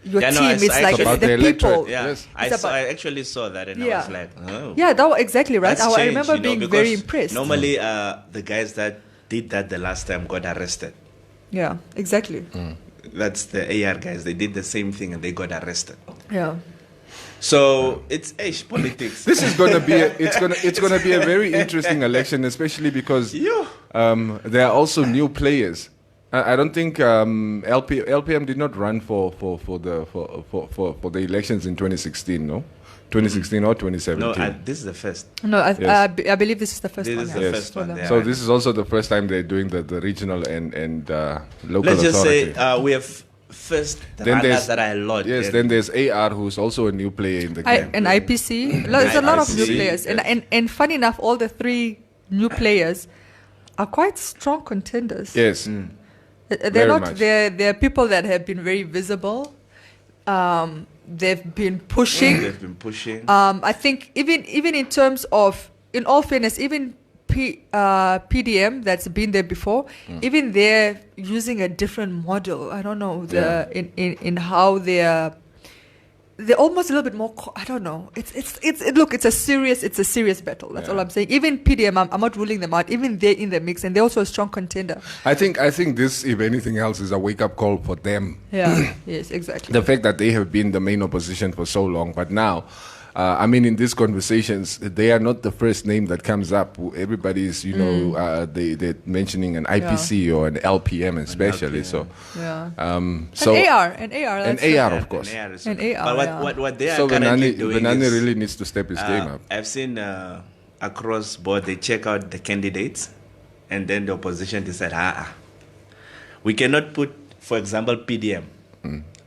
your team. It's like it's the people. Yeah, yes. I actually saw that, and I was like, oh. Yeah, that was exactly right. That's I remember being very impressed. Normally, the guys that did that the last time got arrested. Yeah, exactly. That's the AR guys. They did the same thing and they got arrested. Yeah. So it's politics. This is gonna be it's gonna be a very interesting election, especially because there are also new players. I don't think LPM did not run for the elections in 2016. No. 2016 or 2017? No, this is the first. No, I believe this is the first one. This is the first one. So this is also the first time they're doing the regional and local Let's just authority. say we have first runners that are a lot. Yes, then there's AR, who's also a new player in the game. And IPC. There's a lot of new players. Yes. And funny enough, all the 3 new players are quite strong contenders. Yes. They're people that have been very visible. They've been pushing. I think even in terms of, in all fairness, even PDM that's been there before, even they're using a different model. I don't know in how they're almost a little bit more. I don't know. It's a serious battle. That's all I'm saying. Even PDM, I'm not ruling them out. Even they're in the mix, and they're also a strong contender. I think this, if anything else, is a wake up call for them. Yeah. Yes, exactly. The fact that they have been the main opposition for so long, but now, in these conversations, they are not the first name that comes up. Everybody's, they're mentioning an IPC or an LPM especially. So, an AR, of course. An AR. But what they are so currently doing Benani is, really needs to step his game up. I've seen across board, they check out the candidates, and then the opposition decide, we cannot put, for example, PDM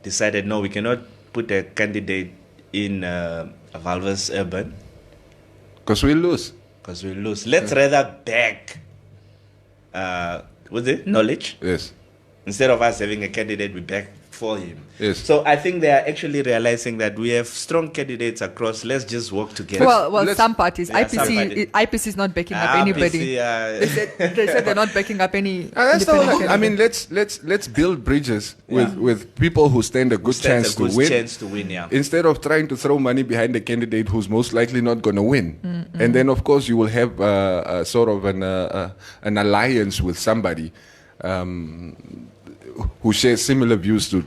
decided, no, we cannot put a candidate in Valvers Urban. Because we lose. Let's rather back knowledge. Yes. Instead of us having a candidate, we back for him. Yes. So I think they are actually realizing that we have strong candidates across. Let's just work together. Well, some parties. IPC is not backing up anybody. They said they're not backing up any. That's let's build bridges with people who stand a good chance to win. Instead of trying to throw money behind a candidate who's most likely not going to win. And then of course you will have a sort of an alliance with somebody. Who share similar views to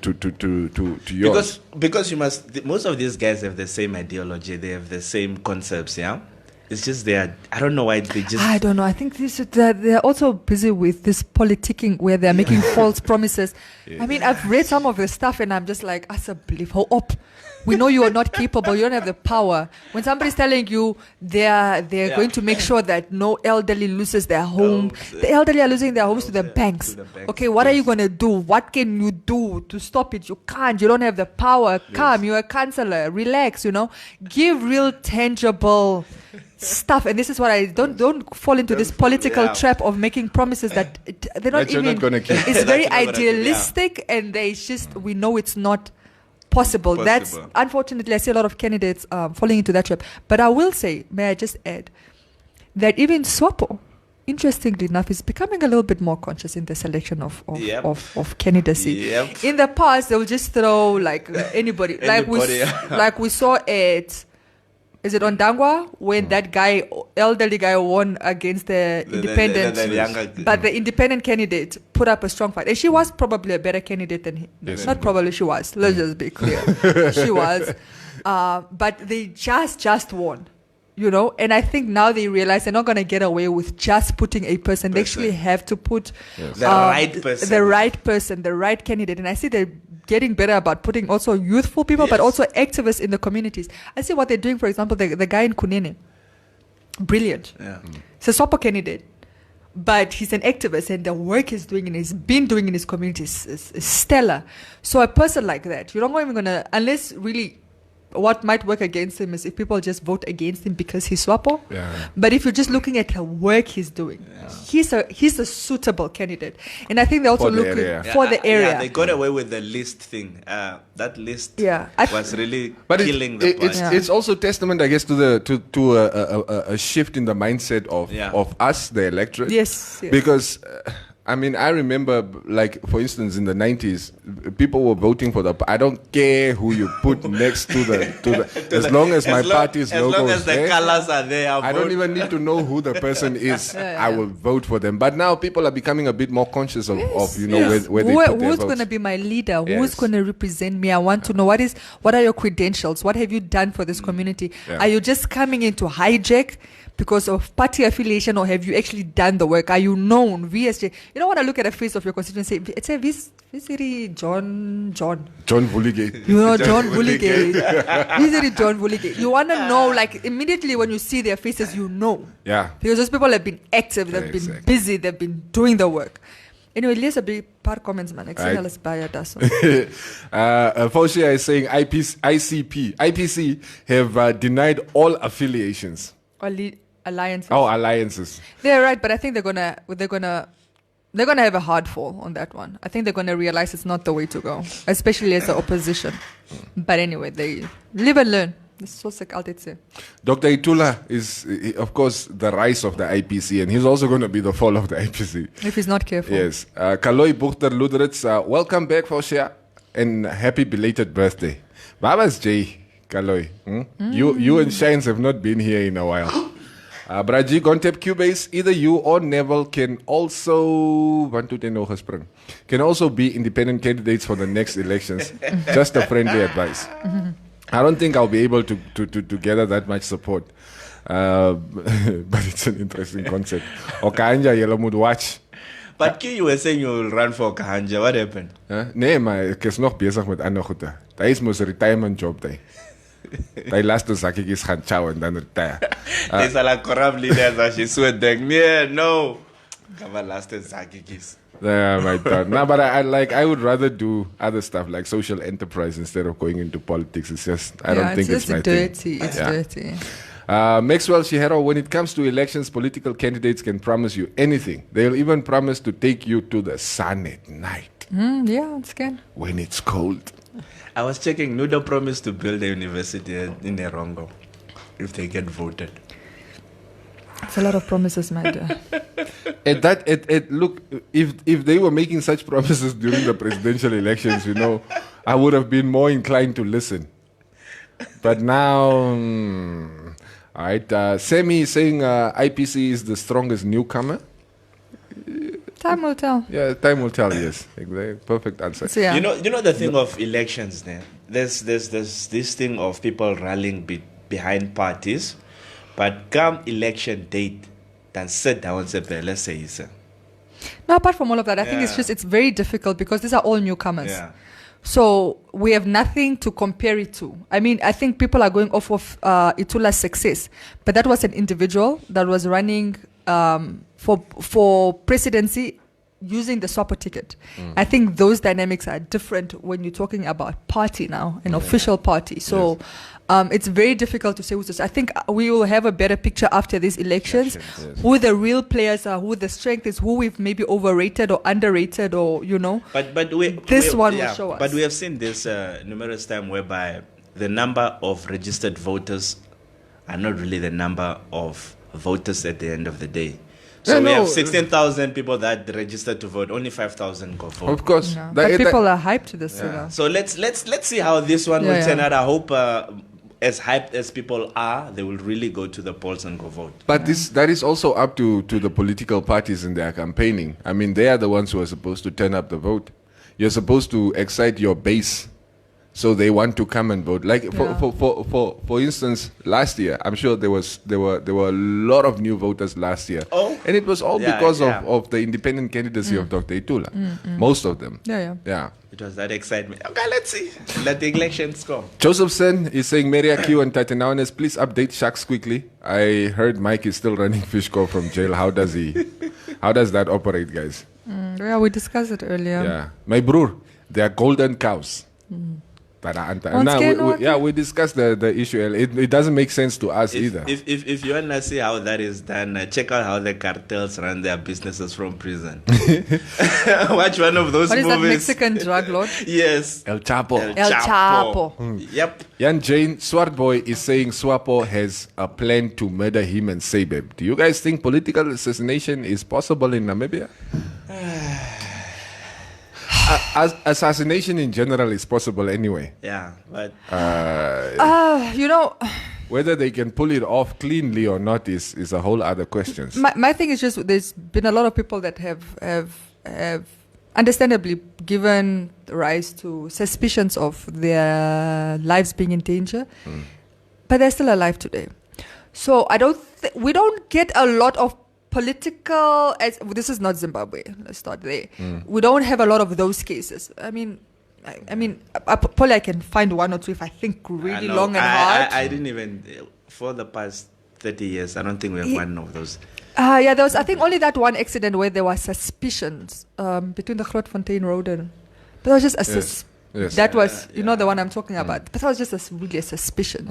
yours? Because most of these guys have the same ideology, they have the same concepts, yeah. It's just I don't know why they just. I don't know. I think they're also busy with this politicking where they're making false promises. Yes. I mean, I've read some of the stuff and I'm just like, asa believe how up. We know you are not capable. You don't have the power. When somebody's telling you they're going to make sure that no elderly loses their home, the elderly are losing their homes to the banks. Okay, what are you going to do? What can you do to stop it? You can't. You don't have the power. Come, you're a counselor. Relax, Give real tangible stuff. And this is what I don't fall into this political trap of making promises that they're not That you're even not gonna keep. it's very idealistic, and they just, we know it's not possible. That's unfortunately, I see a lot of candidates falling into that trap. But I will say, may I just add, that even SWAPO, interestingly enough, is becoming a little bit more conscious in the selection of candidacy. Yep. In the past, they will just throw like anybody. Like we saw at, is it on Dangwa, when that guy, elderly guy, won against the independent, but the independent candidate put up a strong fight, and she was probably a better candidate than him. Yes, Not probably, she was. Let's just be clear, she was. But they just won. And I think now they realize they're not going to get away with just putting a person. They actually have to put the right person, the right candidate. And I see they're getting better about putting also youthful people, but also activists in the communities. I see what they're doing, for example, the guy in Kunene. Brilliant. Yeah. He's a SWAPO candidate, but he's an activist, and the work he's doing and he's been doing in his community is stellar. So a person like that, you're not even going to, unless really, what might work against him is if people just vote against him because he's SWAPO. Yeah. But if you're just looking at the work he's doing, he's a suitable candidate. And I think they're also looking for the area. Yeah, they got away with the list thing. That list was really killing the party. It's also testament, I guess, to a shift in the mindset of us, the electorate. Yes. Because I remember, like, for instance, in the 90s, people were voting for I don't care who you put next to the as long as my party's logo is there. As long as the colors are there, I don't even need to know who the person is. I will vote for them. But now people are becoming a bit more conscious of where they put their votes. Who's going to be my leader? Yes. Who's going to represent me? I want to know what are your credentials? What have you done for this community? Yeah. Are you just coming in to hijack because of party affiliation, or have you actually done the work? Are you known? VSJ. You don't want to look at the face of your constituency. It's a Visiri John Vulligate. John Vulligate. Visiri John Vulligate. You want to know, like, immediately when you see their faces, you know. Yeah. Because those people have been active, they've been busy, they've been doing the work. Anyway, let's be part comments, man. Faucia is saying IPC have denied all affiliations. Alliances. Oh, alliances. They're right, but I think they're gonna have a hard fall on that one. I think they're gonna realize it's not the way to go, especially as the opposition. But anyway, they live and learn. Dr. Itula is, of course, the rise of the IPC, and he's also going to be the fall of the IPC. If he's not careful. Yes. Kaloi Buchter Ludritz, welcome back, Faucia, and happy belated birthday. Baba's J, Kaloi. You and Shines have not been here in a while. Braji Gontep Cubase, either you or Neville can also be independent candidates for the next elections. Just a friendly advice. I don't think I'll be able to gather that much support. But it's an interesting concept. Okanja, yellow mood watch. But you were saying you will run for Kahanja. What happened? Nee, maar ek is nog bezig met ander goede. Daar is mos 'n retirement job daar. Hij laat de zakjes gaan chow en dan retire. There's a corrupt leaders that she so dang. Yeah, no. Come last the zakjes. Yeah, my God. No, but I would rather do other stuff like social enterprise instead of going into politics. It's just, I don't think it's my dirty. thing. It's dirty. Maxwell Shihero, when it comes to elections, political candidates can promise you anything. They'll even promise to take you to the sun at night. Yeah, it's good. When it's cold. I was checking, Nudo promised to build a university in Erongo if they get voted. It's a lot of promises, my dear. Look, if they were making such promises during the presidential elections, I would have been more inclined to listen. But now, all right. Semi is saying IPC is the strongest newcomer. Time will tell. Yeah, time will tell. Yes, perfect answer. So, yeah. You know the thing of elections. There's this thing of people rallying behind parties, but come election date, then sit down and say, let's say. No, apart from all of that, I think it's very difficult because these are all newcomers. Yeah. So we have nothing to compare it to. I mean, I think people are going off of Itula's success, but that was an individual that was running for presidency using the SWAPO ticket. I think those dynamics are different when you're talking about party now, an official party. So it's very difficult to say who's this. I think we will have a better picture after these elections, who the real players are, who the strength is, who we've maybe overrated or underrated, or, you know. But this one will show us. But we have seen this numerous times whereby the number of registered voters are not really the number of voters at the end of the day. So we have 16,000 people that registered to vote. Only 5,000 go vote. Of course, but people are hyped to this. So let's see how this one will turn out. I hope, as hyped as people are, they will really go to the polls and go vote. But that is also up to the political parties in their campaigning. I mean, they are the ones who are supposed to turn up the vote. You're supposed to excite your base, so they want to come and vote. Like for instance, last year, I'm sure there were a lot of new voters last year, and it was all because of the independent candidacy of Dr. Itula. Most of them. Yeah. It was that excitement. Okay, let's see. Let the elections come. Josephson is saying, Maria Q and Tatenaones, please update Shaks quickly. I heard Mike is still running Fishco from jail. How does that operate, guys? Yeah, we discussed it earlier. Yeah. My bro, they are golden cows. We discussed the issue. It doesn't make sense to us either. If you want to see how that is done, check out how the cartels run their businesses from prison. Watch one of those movies. What is that Mexican drug lord? Yes. El Chapo. El Chapo. Yep. Yan Jane Swartboy is saying SWAPO has a plan to murder him and Sabeb. Do you guys think political assassination is possible in Namibia? Assassination in general is possible anyway. Yeah, but whether they can pull it off cleanly or not is a whole other question. My thing is just there's been a lot of people that have understandably given rise to suspicions of their lives being in danger, but they're still alive today. So we don't get a lot of political, this is not Zimbabwe, let's start there. We don't have a lot of those cases. I mean, probably I can find one or two if I think really long and hard. I didn't even, for the past 30 years, I don't think we have one of those. There was, I think, only that one accident where there were suspicions between the Grootfontein Road and, but it was just Yes. That was, you know, the one I'm talking about. But that was just really a suspicion.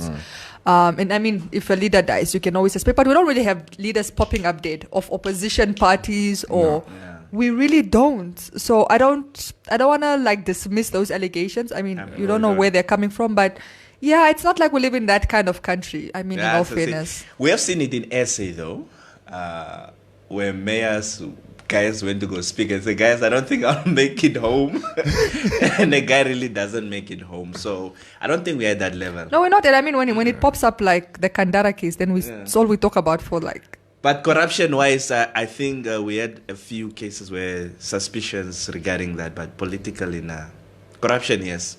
And I mean, if a leader dies, you can always suspect. But we don't really have leaders popping up dead of opposition parties, or we really don't. So I don't want to dismiss those allegations. I mean, you don't know where they're coming from, but yeah, it's not like we live in that kind of country. I mean, in all fairness, we have seen it in SA though, where guys went to go speak and say, guys, I don't think I'll make it home. And the guy really doesn't make it home. So I don't think we're at that level. No, we're not. I mean, when it pops up like the Kandara case, then it's all we talk about for like. But corruption-wise, I think we had a few cases where suspicions regarding that. But politically, corruption, yes.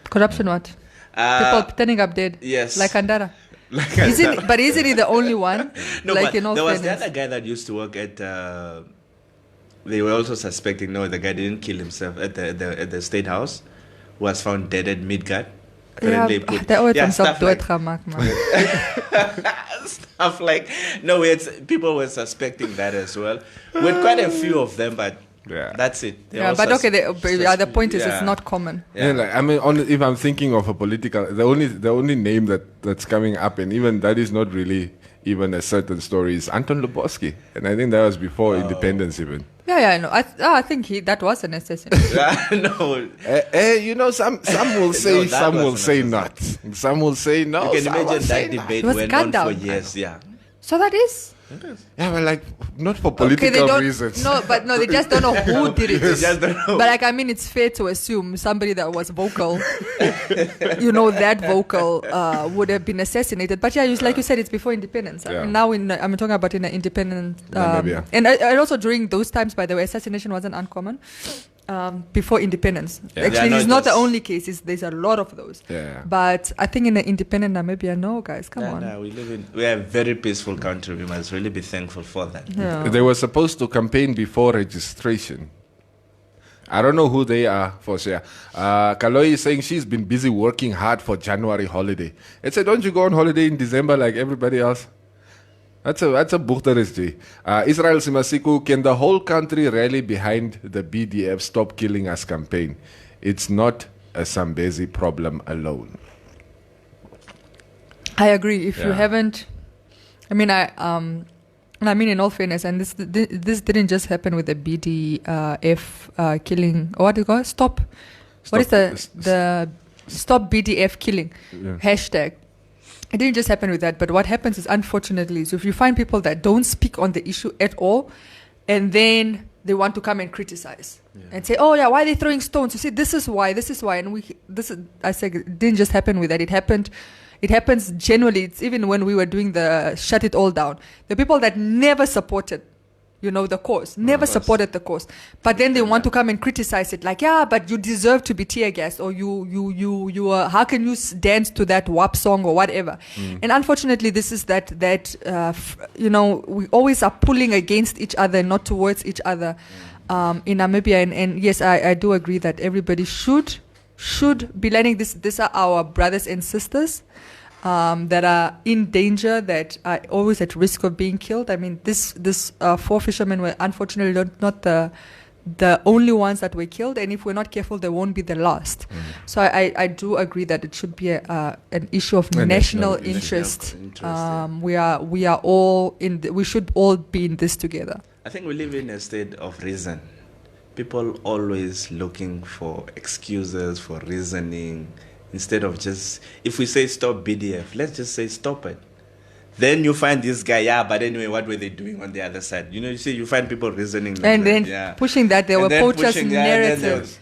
Corruption what? People turning up dead? Yes. Like Kandara? Isn't he the only one? No, but there was the other guy that used to work at... they were also suspecting, the guy didn't kill himself at the State House, was found dead at Midgard. Apparently stuff like... people were suspecting that as well. We had quite a few of them, but that's it. The point is it's not common. If I'm thinking of a political... The only name that's coming up, and even that is not really even a certain story, is Anton Lubowski. And I think that was before independence even. Yeah, I know. I think that was a necessity. No. Some will say, some will say not. Some will say no. You can imagine that debate went on for years. Yeah. So that is. Yeah, but not for political reasons. No, they just don't know who did it. They just don't know. But it's fair to assume somebody that was vocal, that vocal would have been assassinated. But like you said, it's before independence. I mean, now I'm talking about in an independent, and also during those times, by the way, assassination wasn't uncommon. Before independence. Actually, it's not the only case. There's a lot of those. But I think in an independent Namibia, no, guys, come on. No, we are a very peaceful country. We must really be thankful for that. Yeah. They were supposed to campaign before registration. I don't know who they are for sure. Kaloi is saying she's been busy working hard for January holiday. It said, don't you go on holiday in December like everybody else? That's a Bukhtaris Day. Israel Simasiku, can the whole country rally behind the BDF Stop Killing Us campaign? It's not a Zambezi problem alone. I agree. If you haven't, I mean, in all fairness, and this didn't just happen with the BDF killing. What do you call it? Stop. What is the Stop BDF killing hashtag? It didn't just happen with that, but what happens is, unfortunately, is if you find people that don't speak on the issue at all, and then they want to come and criticize and say, "Oh yeah, why are they throwing stones?" You see, this is why, and I say it didn't just happen with that. It happened. It happens generally. It's even when we were doing the shut it all down. The people that never supported, the cause, never supported the cause, but then they want to come and criticize it, like, yeah, but you deserve to be tear gassed, or you how can you dance to that WAP song or whatever? And unfortunately, this is that we always are pulling against each other, not towards each other, in Namibia. And yes, I do agree that everybody should be learning this. These are our brothers and sisters that are in danger, that are always at risk of being killed. I mean, this 4 fishermen were unfortunately not the only ones that were killed, and if we're not careful, they won't be the last. So I do agree that it should be an issue of national interest. We are all we should all be in this together. I think we live in a state of reason. People always looking for excuses, for reasoning, instead of just, if we say stop BDF, let's just say stop it. Then you find this guy, but anyway, what were they doing on the other side? You find people reasoning. Like and then pushing that there were poachers narratives.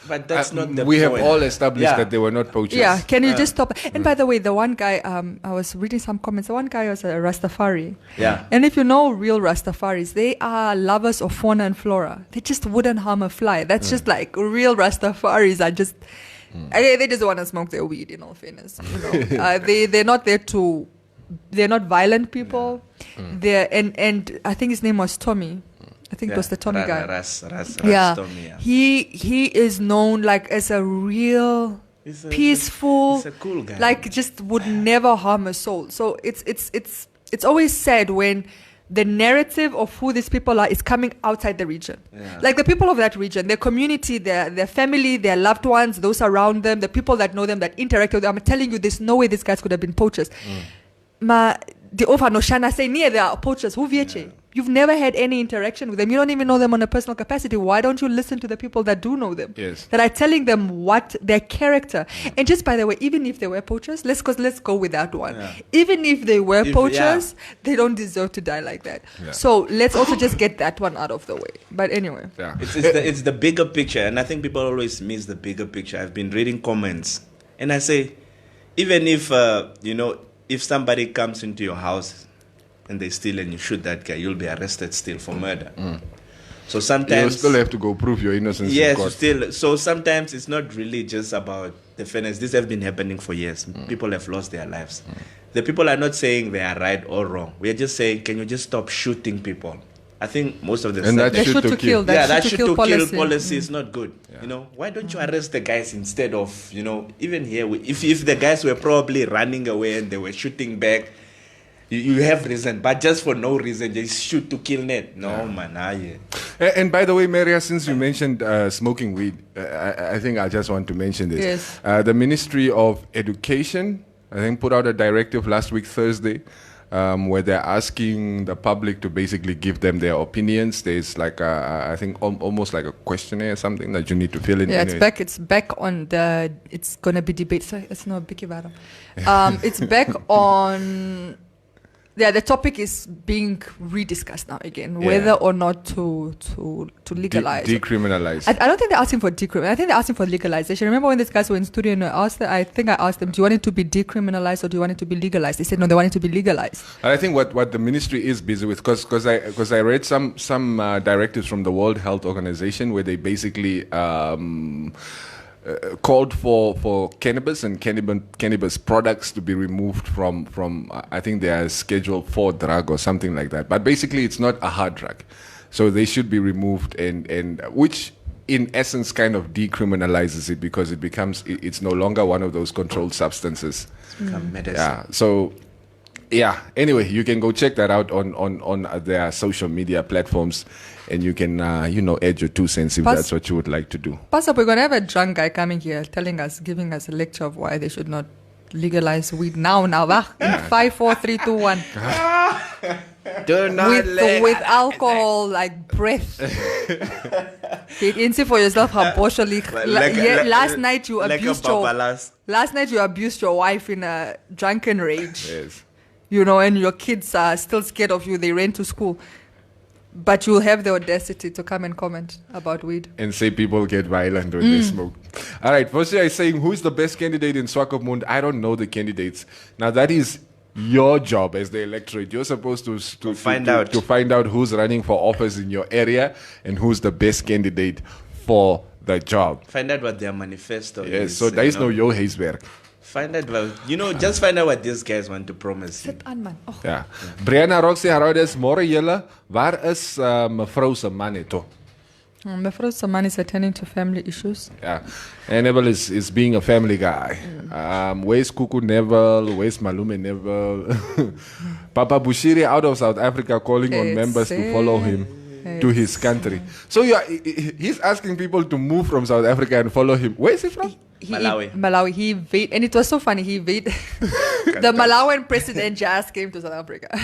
But that's not the point. We have all established that they were not poachers. Yeah, can you just stop? And by the way, the one guy, I was reading some comments, the one guy was a Rastafari. Yeah. And if you know real Rastafaris, they are lovers of fauna and flora. They just wouldn't harm a fly. That's just like real Rastafaris are just, they just want to smoke their weed, in all fairness. They're not there to, they're not violent people. They're, and I think his name was Tommy. I think it was the Tommy guy. Tommy, He is known like as a real peaceful, he's a cool guy. Like just would never harm a soul. So it's always sad when the narrative of who these people are is coming outside the region. Yeah. Like the people of that region, their community, their family, their loved ones, those around them, the people that know them, that interact with them. I'm telling you, there's no way these guys could have been poachers. The Ovanoshana say near they are poachers. Who vieche? You've never had any interaction with them. You don't even know them on a personal capacity. Why don't you listen to the people that do know them? Yes. That are telling them what their character. And just by the way, even if they were poachers, let's go with that one. Yeah. Even if they were poachers, they don't deserve to die like that. Yeah. So let's also just get that one out of the way. But anyway. Yeah. It's the bigger picture. And I think people always miss the bigger picture. I've been reading comments. And I say, even if, if somebody comes into your house and they steal and you shoot that guy, you'll be arrested still for murder. So sometimes... You still have to go prove your innocence. Yes, still. So sometimes it's not really just about the fairness. This has been happening for years. People have lost their lives. The people are not saying they are right or wrong. We are just saying, can you just stop shooting people? I think most of the... And that shoot to kill. That shoot to kill policy is not good. Yeah. Why don't you arrest the guys instead of, even here, if the guys were probably running away and they were shooting back, you have reason, but just for no reason, just shoot to kill net. No, man. And by the way, Maria, since you mentioned smoking weed, I think I just want to mention this. Yes. The Ministry of Education, I think, put out a directive last week, Thursday, where they're asking the public to basically give them their opinions. There's like, I think, almost like a questionnaire or something that you need to fill in. Yeah, it's back on the, it's going to be debate. Sorry, it's not Biki Vara. It's back on... Yeah, the topic is being rediscussed now again, whether or not to legalize. Decriminalize. I don't think they're asking for decriminalization. I think they're asking for legalization. Remember when these guys were in studio and I asked them, do you want it to be decriminalized or do you want it to be legalized? They said, no, they want it to be legalized. I think what the ministry is busy with, because I read some directives from the World Health Organization where they basically... called for cannabis and cannabis products to be removed from I think they are Schedule 4 drug or something like that. But basically, it's not a hard drug, so they should be removed. And which in essence, kind of decriminalizes it because it's no longer one of those controlled substances. It's become medicine. Yeah. So, yeah. Anyway, you can go check that out on their social media platforms, and you can, add your 2 cents if that's what you would like to do. Pastor, we're going to have a drunk guy coming here giving us a lecture of why they should not legalize weed now. 5, 4, 3, 2, 1. Do not with alcohol, like breath. Get into for yourself. Last night you abused your wife in a drunken rage. Yes. And your kids are still scared of you. They ran to school. But you'll have the audacity to come and comment about weed. And say people get violent when they smoke. All right, first is saying, who's the best candidate in Swakopmund? I don't know the candidates. Now, that is your job as the electorate. You're supposed to find out who's running for office in your area and who's the best candidate for the job. Find out what their manifesto is. Yes, so there is no Johannesburg. Find out just find out what these guys want to promise you. Sit aan, man. Oh. Ja. Brianna Roxy Herodes, môre julle. Waar is mevrou se man het toe? Mevrou se man is attending to family issues. Yeah. And Neville is being a family guy. Where's Kuku Neville? Where's Malume Neville? Papa Bushiri out of South Africa calling on members to follow him to his country. So he's asking people to move from South Africa and follow him. Where is he from? Malawi. He and it was so funny. He the Malawian president just came to South Africa.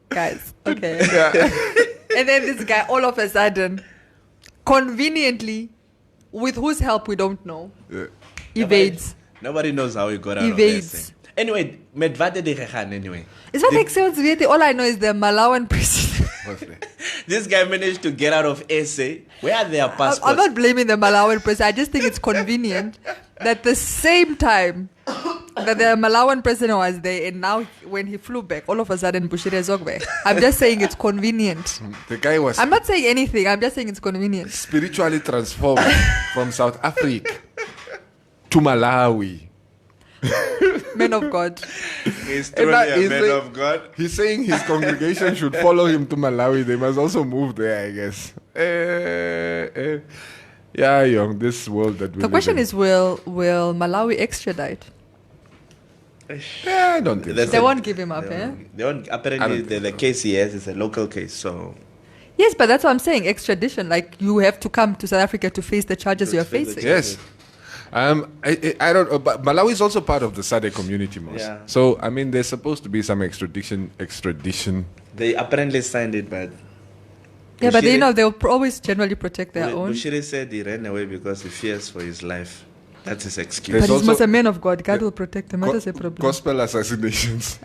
Guys, okay. Yeah. And then this guy, all of a sudden, conveniently, with whose help we don't know, evades. Nobody knows how he got out evades. of there. Anyway, Medvade de Gekhan anyway. Is that excellent? All I know is the Malawian president. This guy managed to get out of SA. Where are their passports? I'm not blaming the Malawian president. I just think it's convenient that the same time that the Malawian president was there, and now when he flew back, all of a sudden Bushiri is back. I'm just saying it's convenient. The guy was... I'm not saying anything. I'm just saying it's convenient. Spiritually transformed from South Africa to Malawi. Man of God. He's truly a man of God. He's saying his congregation should follow him to Malawi. They must also move there, I guess. Yeah, young, this world that we The question is, will Malawi extradite? Yeah, I don't think so. They won't give him up, eh? They won't. Apparently, the case he has is a local case, so... Yes, but that's what I'm saying, extradition. Like, you have to come to South Africa to face the charges you're facing. Yes. I don't. But Malawi is also part of the SADC community, most. Yeah. So I mean, there's supposed to be some extradition. They apparently signed it, but yeah, but they'll always generally protect their own. Bushiri said he ran away because he fears for his life. That's his excuse. But he's a man of God. God will protect him. That's a problem. Gospel assassinations.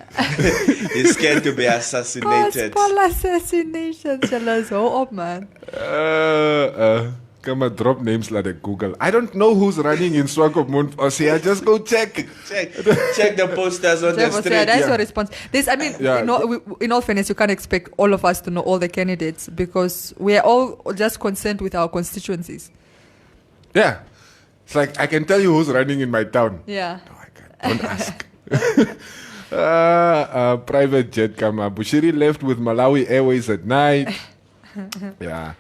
He's scared to be assassinated. Gospel assassinations. Shall us go up, man. Come and drop names like a Google. I don't know who's running in Swakopmund or Sia. Just go check the posters on the street. That's your response. In all fairness, you can't expect all of us to know all the candidates because we are all just concerned with our constituencies. Yeah. It's like, I can tell you who's running in my town. Yeah. No, I can't. Don't ask. Private jet Kama. Bushiri left with Malawi Airways at night. Yeah.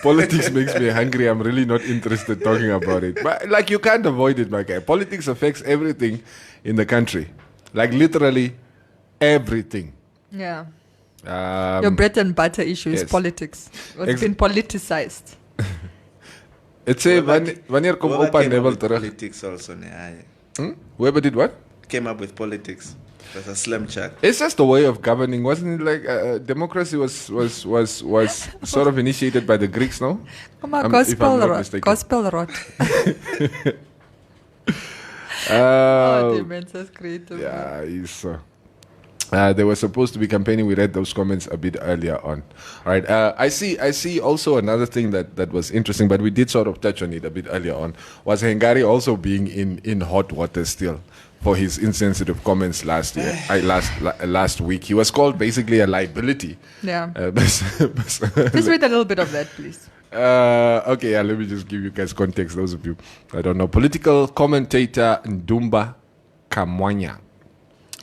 Politics makes me hungry. I'm really not interested talking about it. But like, you can't avoid it, my guy. Politics affects everything in the country. Like literally everything. Yeah. Your bread and butter issue is politics. It's been politicized. It's a wanneer kom opa Neville terug. Politics also. Whoever did what? Came up with politics. It was a slim chat. It's just a way of governing, wasn't it? Like democracy was sort of initiated by the Greeks, no? Come on, gospel rot. The Mensa's creative. Yeah, he's. They were supposed to be campaigning. We read those comments a bit earlier on. All right. I see also another thing that was interesting, but we did sort of touch on it a bit earlier on, was Hengari also being in hot water still for his insensitive comments last week. He was called basically a liability. Yeah. Just read a little bit of that, please. Okay, yeah, let me just give you guys context, those of you I don't know. Political commentator Ndumba Kamwanya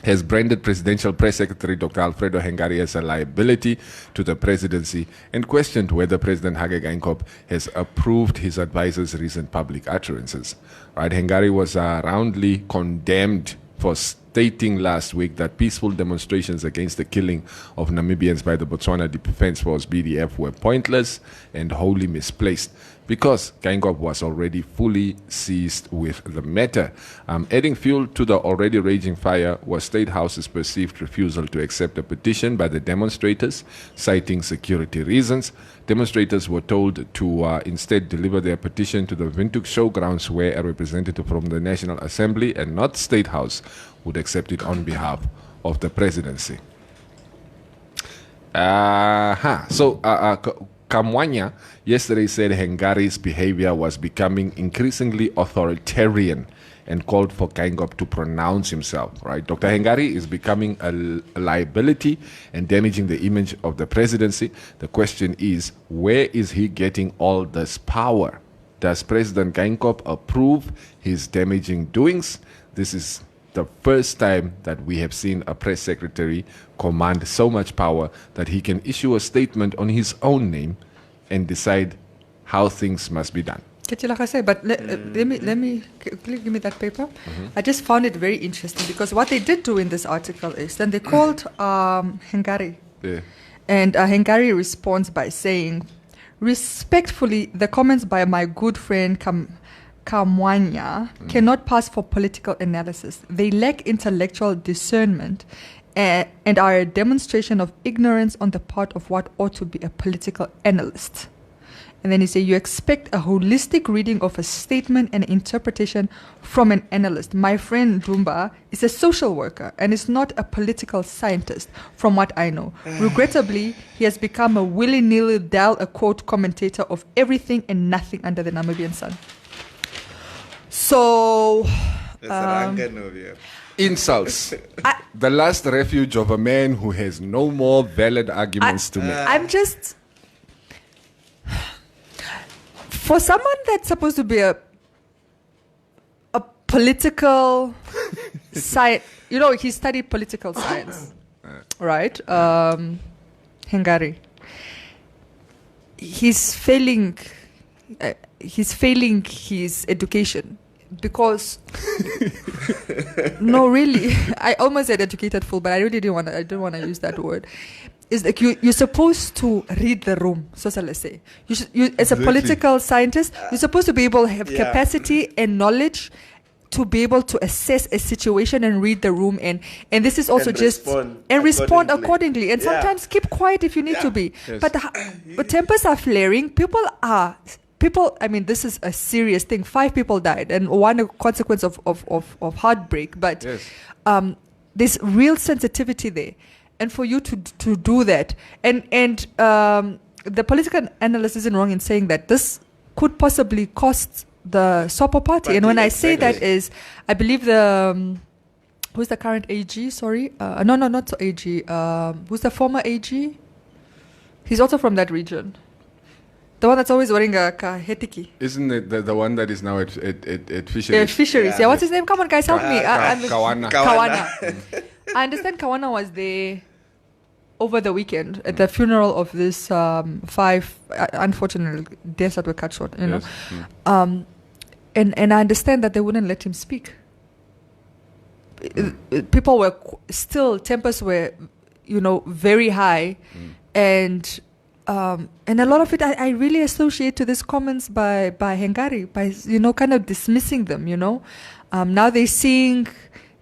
has branded Presidential Press Secretary Dr. Alfredo Hengari as a liability to the presidency and questioned whether President Hage Geingob has approved his advisor's recent public utterances. Right, Hengari was roundly condemned for stating last week that peaceful demonstrations against the killing of Namibians by the Botswana Defence Force BDF were pointless and wholly misplaced because Geingob was already fully seized with the matter. Adding fuel to the already raging fire was State House's perceived refusal to accept a petition by the demonstrators, citing security reasons. Demonstrators were told to instead deliver their petition to the Windhoek Showgrounds, where a representative from the National Assembly and not State House would accept it on behalf of the presidency. Kamwanya yesterday said Hengari's behavior was becoming increasingly authoritarian and called for Geingob to pronounce himself. Right, Dr. Hengari is becoming a liability and damaging the image of the presidency. The question is, where is he getting all this power? Does President Geingob approve his damaging doings? This is the first time that we have seen a press secretary command so much power that he can issue a statement on his own name and decide how things must be done. But let me give me that paper. I just found it very interesting because what they did do in this article is then they called Hengari. Yeah. And Hengari responds by saying, respectfully, the comments by my good friend Kamwanya cannot pass for political analysis. They lack intellectual discernment and are a demonstration of ignorance on the part of what ought to be a political analyst. And then he said, you expect a holistic reading of a statement and interpretation from an analyst. My friend Dumba is a social worker and is not a political scientist, from what I know. Regrettably, he has become a willy-nilly quote commentator of everything and nothing under the Namibian sun. So, insults. The last refuge of a man who has no more valid arguments to make. I'm just, for someone that's supposed to be a political science, he studied political science, right? Hengari. He's failing his education. Because no, really, I almost said educated fool, but I really didn't want to use that word. It's like you're supposed to read the room, so let's say. You as a political scientist, you're supposed to be able to have capacity and knowledge to be able to assess a situation and read the room, and this is also respond accordingly, and sometimes keep quiet if you need to be. Yes. But tempers are flaring. People, I mean, this is a serious thing. 5 people died, and one a consequence of heartbreak. But there's real sensitivity there, and for you to do that, and the political analyst isn't wrong in saying that this could possibly cost the SOPO party. And when I say that is, I believe the who's the current AG? Sorry, no, not so AG. Who's the former AG? He's also from that region. The one that's always wearing a hetiki. Isn't it the one that is now at Fisheries? Fisheries, yeah. What's his name? Come on, guys, help me. Kawana. I understand Kawana was there over the weekend at the funeral of this 5 unfortunate deaths that were cut short, you know. Yes. And I understand that they wouldn't let him speak. People were tempers were, very high, and a lot of it I really associate to these comments by Hengari, by kind of dismissing them. Now they're seeing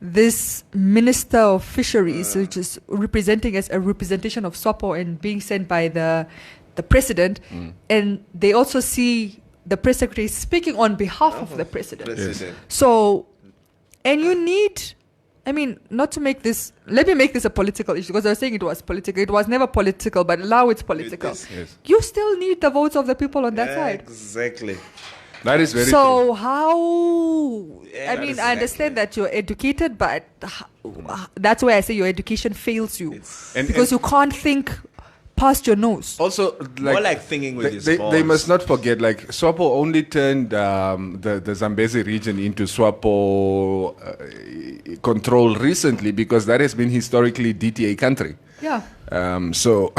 this Minister of Fisheries, which is representing as a representation of SOPO and being sent by the president, and they also see the press secretary speaking on behalf of the president. Yes. So, and you need, not to make this, let me make this a political issue, because I was saying it was political. It was never political, but now it's political. Yes. You still need the votes of the people on that side. Exactly. That is very so true. How, I understand that you're educated, but that's why I say your education fails you. Because you can't think past your nose. Also, More like thinking with his they balls. must not forget, like, SWAPO only turned the Zambezi region into SWAPO control recently, because that has been historically DTA country. Yeah. So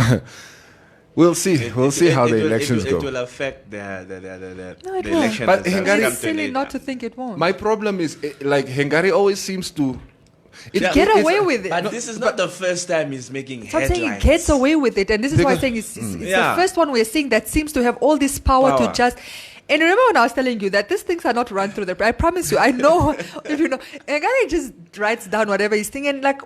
we'll see. We'll see how the elections go. It will affect the It election. But as Hengari- come It's to silly later. not to think it won't. My problem is, like, Hengari always seems to Get away with it. But this is not the first time he's making So I'm saying headlines. he gets away with it, and this is why I'm saying it's Yeah. the first one we're seeing that seems to have all this power to just. And remember when I was telling you that these things are not run through the. I promise you, I know if you know. And guy just writes down whatever he's thinking, like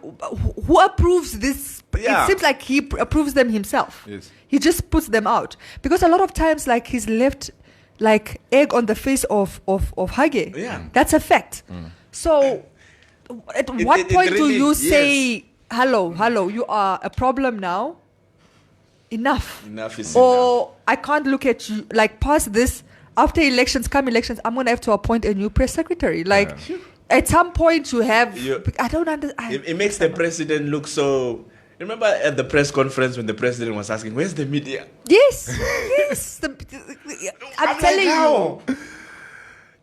who approves this? Yeah. It seems like he approves them himself. Yes. He just puts them out because a lot of times, like he's left like egg on the face of Hage. Yeah. That's a fact. So, at what it point do really- you yes. say, hello, you are a problem now? Enough. Enough is Or I can't look at you, like past this, after elections, come elections, I'm going to have to appoint a new press secretary. Like, at some point you have, I don't understand. It makes the president look so. Remember at the press conference when the president was asking, "Where's the media?" Yes, yes. I'm telling you.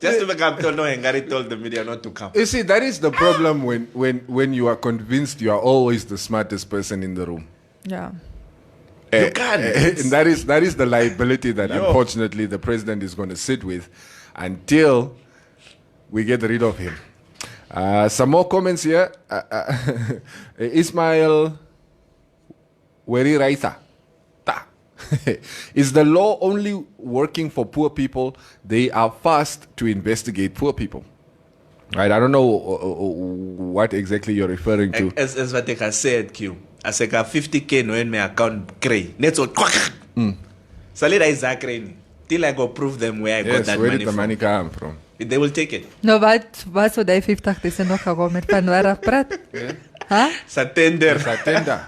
Just to make up, no, Hengari told the media not to come. You see, that is the problem when you are convinced you are always the smartest person in the room. Yeah. You can't. And that is the liability that unfortunately the president is going to sit with until we get rid of him. Some more comments here. Ismail Weri Raitha. Is the law only working for poor people? They are fast to investigate poor people. Right? I don't know what exactly you're referring to. As Vateka said, Q. As I got 50K no in my account, cray. Net so Salida is that crazy. Till I go prove them where I got that where money did the from. money come from? They will take it. No, wat so die 50 dis nog gekom met van waar prat? Huh? Satender. Satender.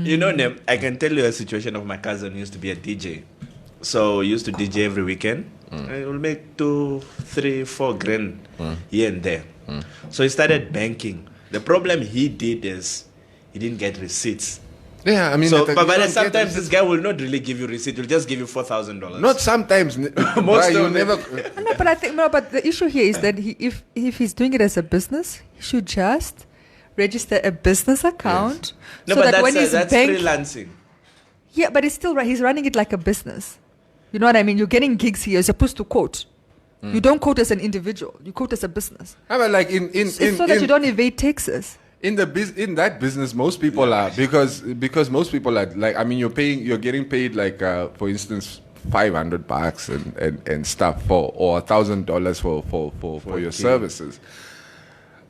You know, Nem, I can tell you a situation of my cousin who used to be a DJ. So he used to DJ every weekend. And he will make 2, 3, 4 grand here and there. So he started banking. The problem he did is he didn't get receipts. Yeah, I mean, So, you but don't sometimes get this guy will not really give you receipt. He'll just give you $4,000. Not sometimes. Most you of never. No, but I think but the issue here is that if he's doing it as a business, he should just register a business account No, so but that when that's he's banking, freelancing. yeah, but it's still right. He's running it like a business. You know what I mean? You're getting gigs here. You're supposed to quote. You don't quote as an individual. You quote as a business. I mean, like It's so that you don't evade taxes. in that business, most people are because most people are like, I mean, you're getting paid like for instance $500 and stuff or $1,000 for your services.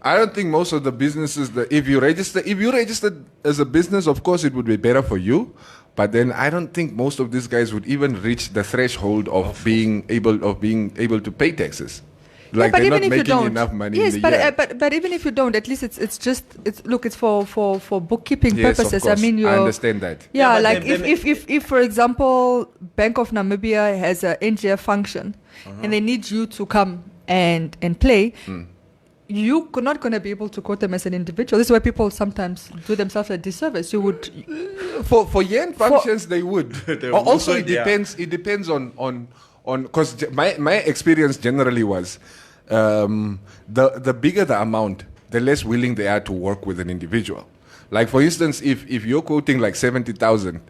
I don't think most of the businesses that if you registered as a business, of course it would be better for you. But then I don't think most of these guys would even reach the threshold of being able to pay taxes. Like but they're even not if you making don't, enough money yes, in the year. but even if you don't, at least it's for bookkeeping Yes, of purposes. I course. mean, I understand that. Yeah, Yeah, but like then- if for example, Bank of Namibia has a NGF function, and they need you to come and play. You're not going to be able to quote them as an individual. This is why people sometimes do themselves a disservice. You would For yen functions they would. Also, it would, yeah. depends. It depends on because my experience generally was the bigger the amount, the less willing they are to work with an individual. Like for instance, if you're quoting like 70,000,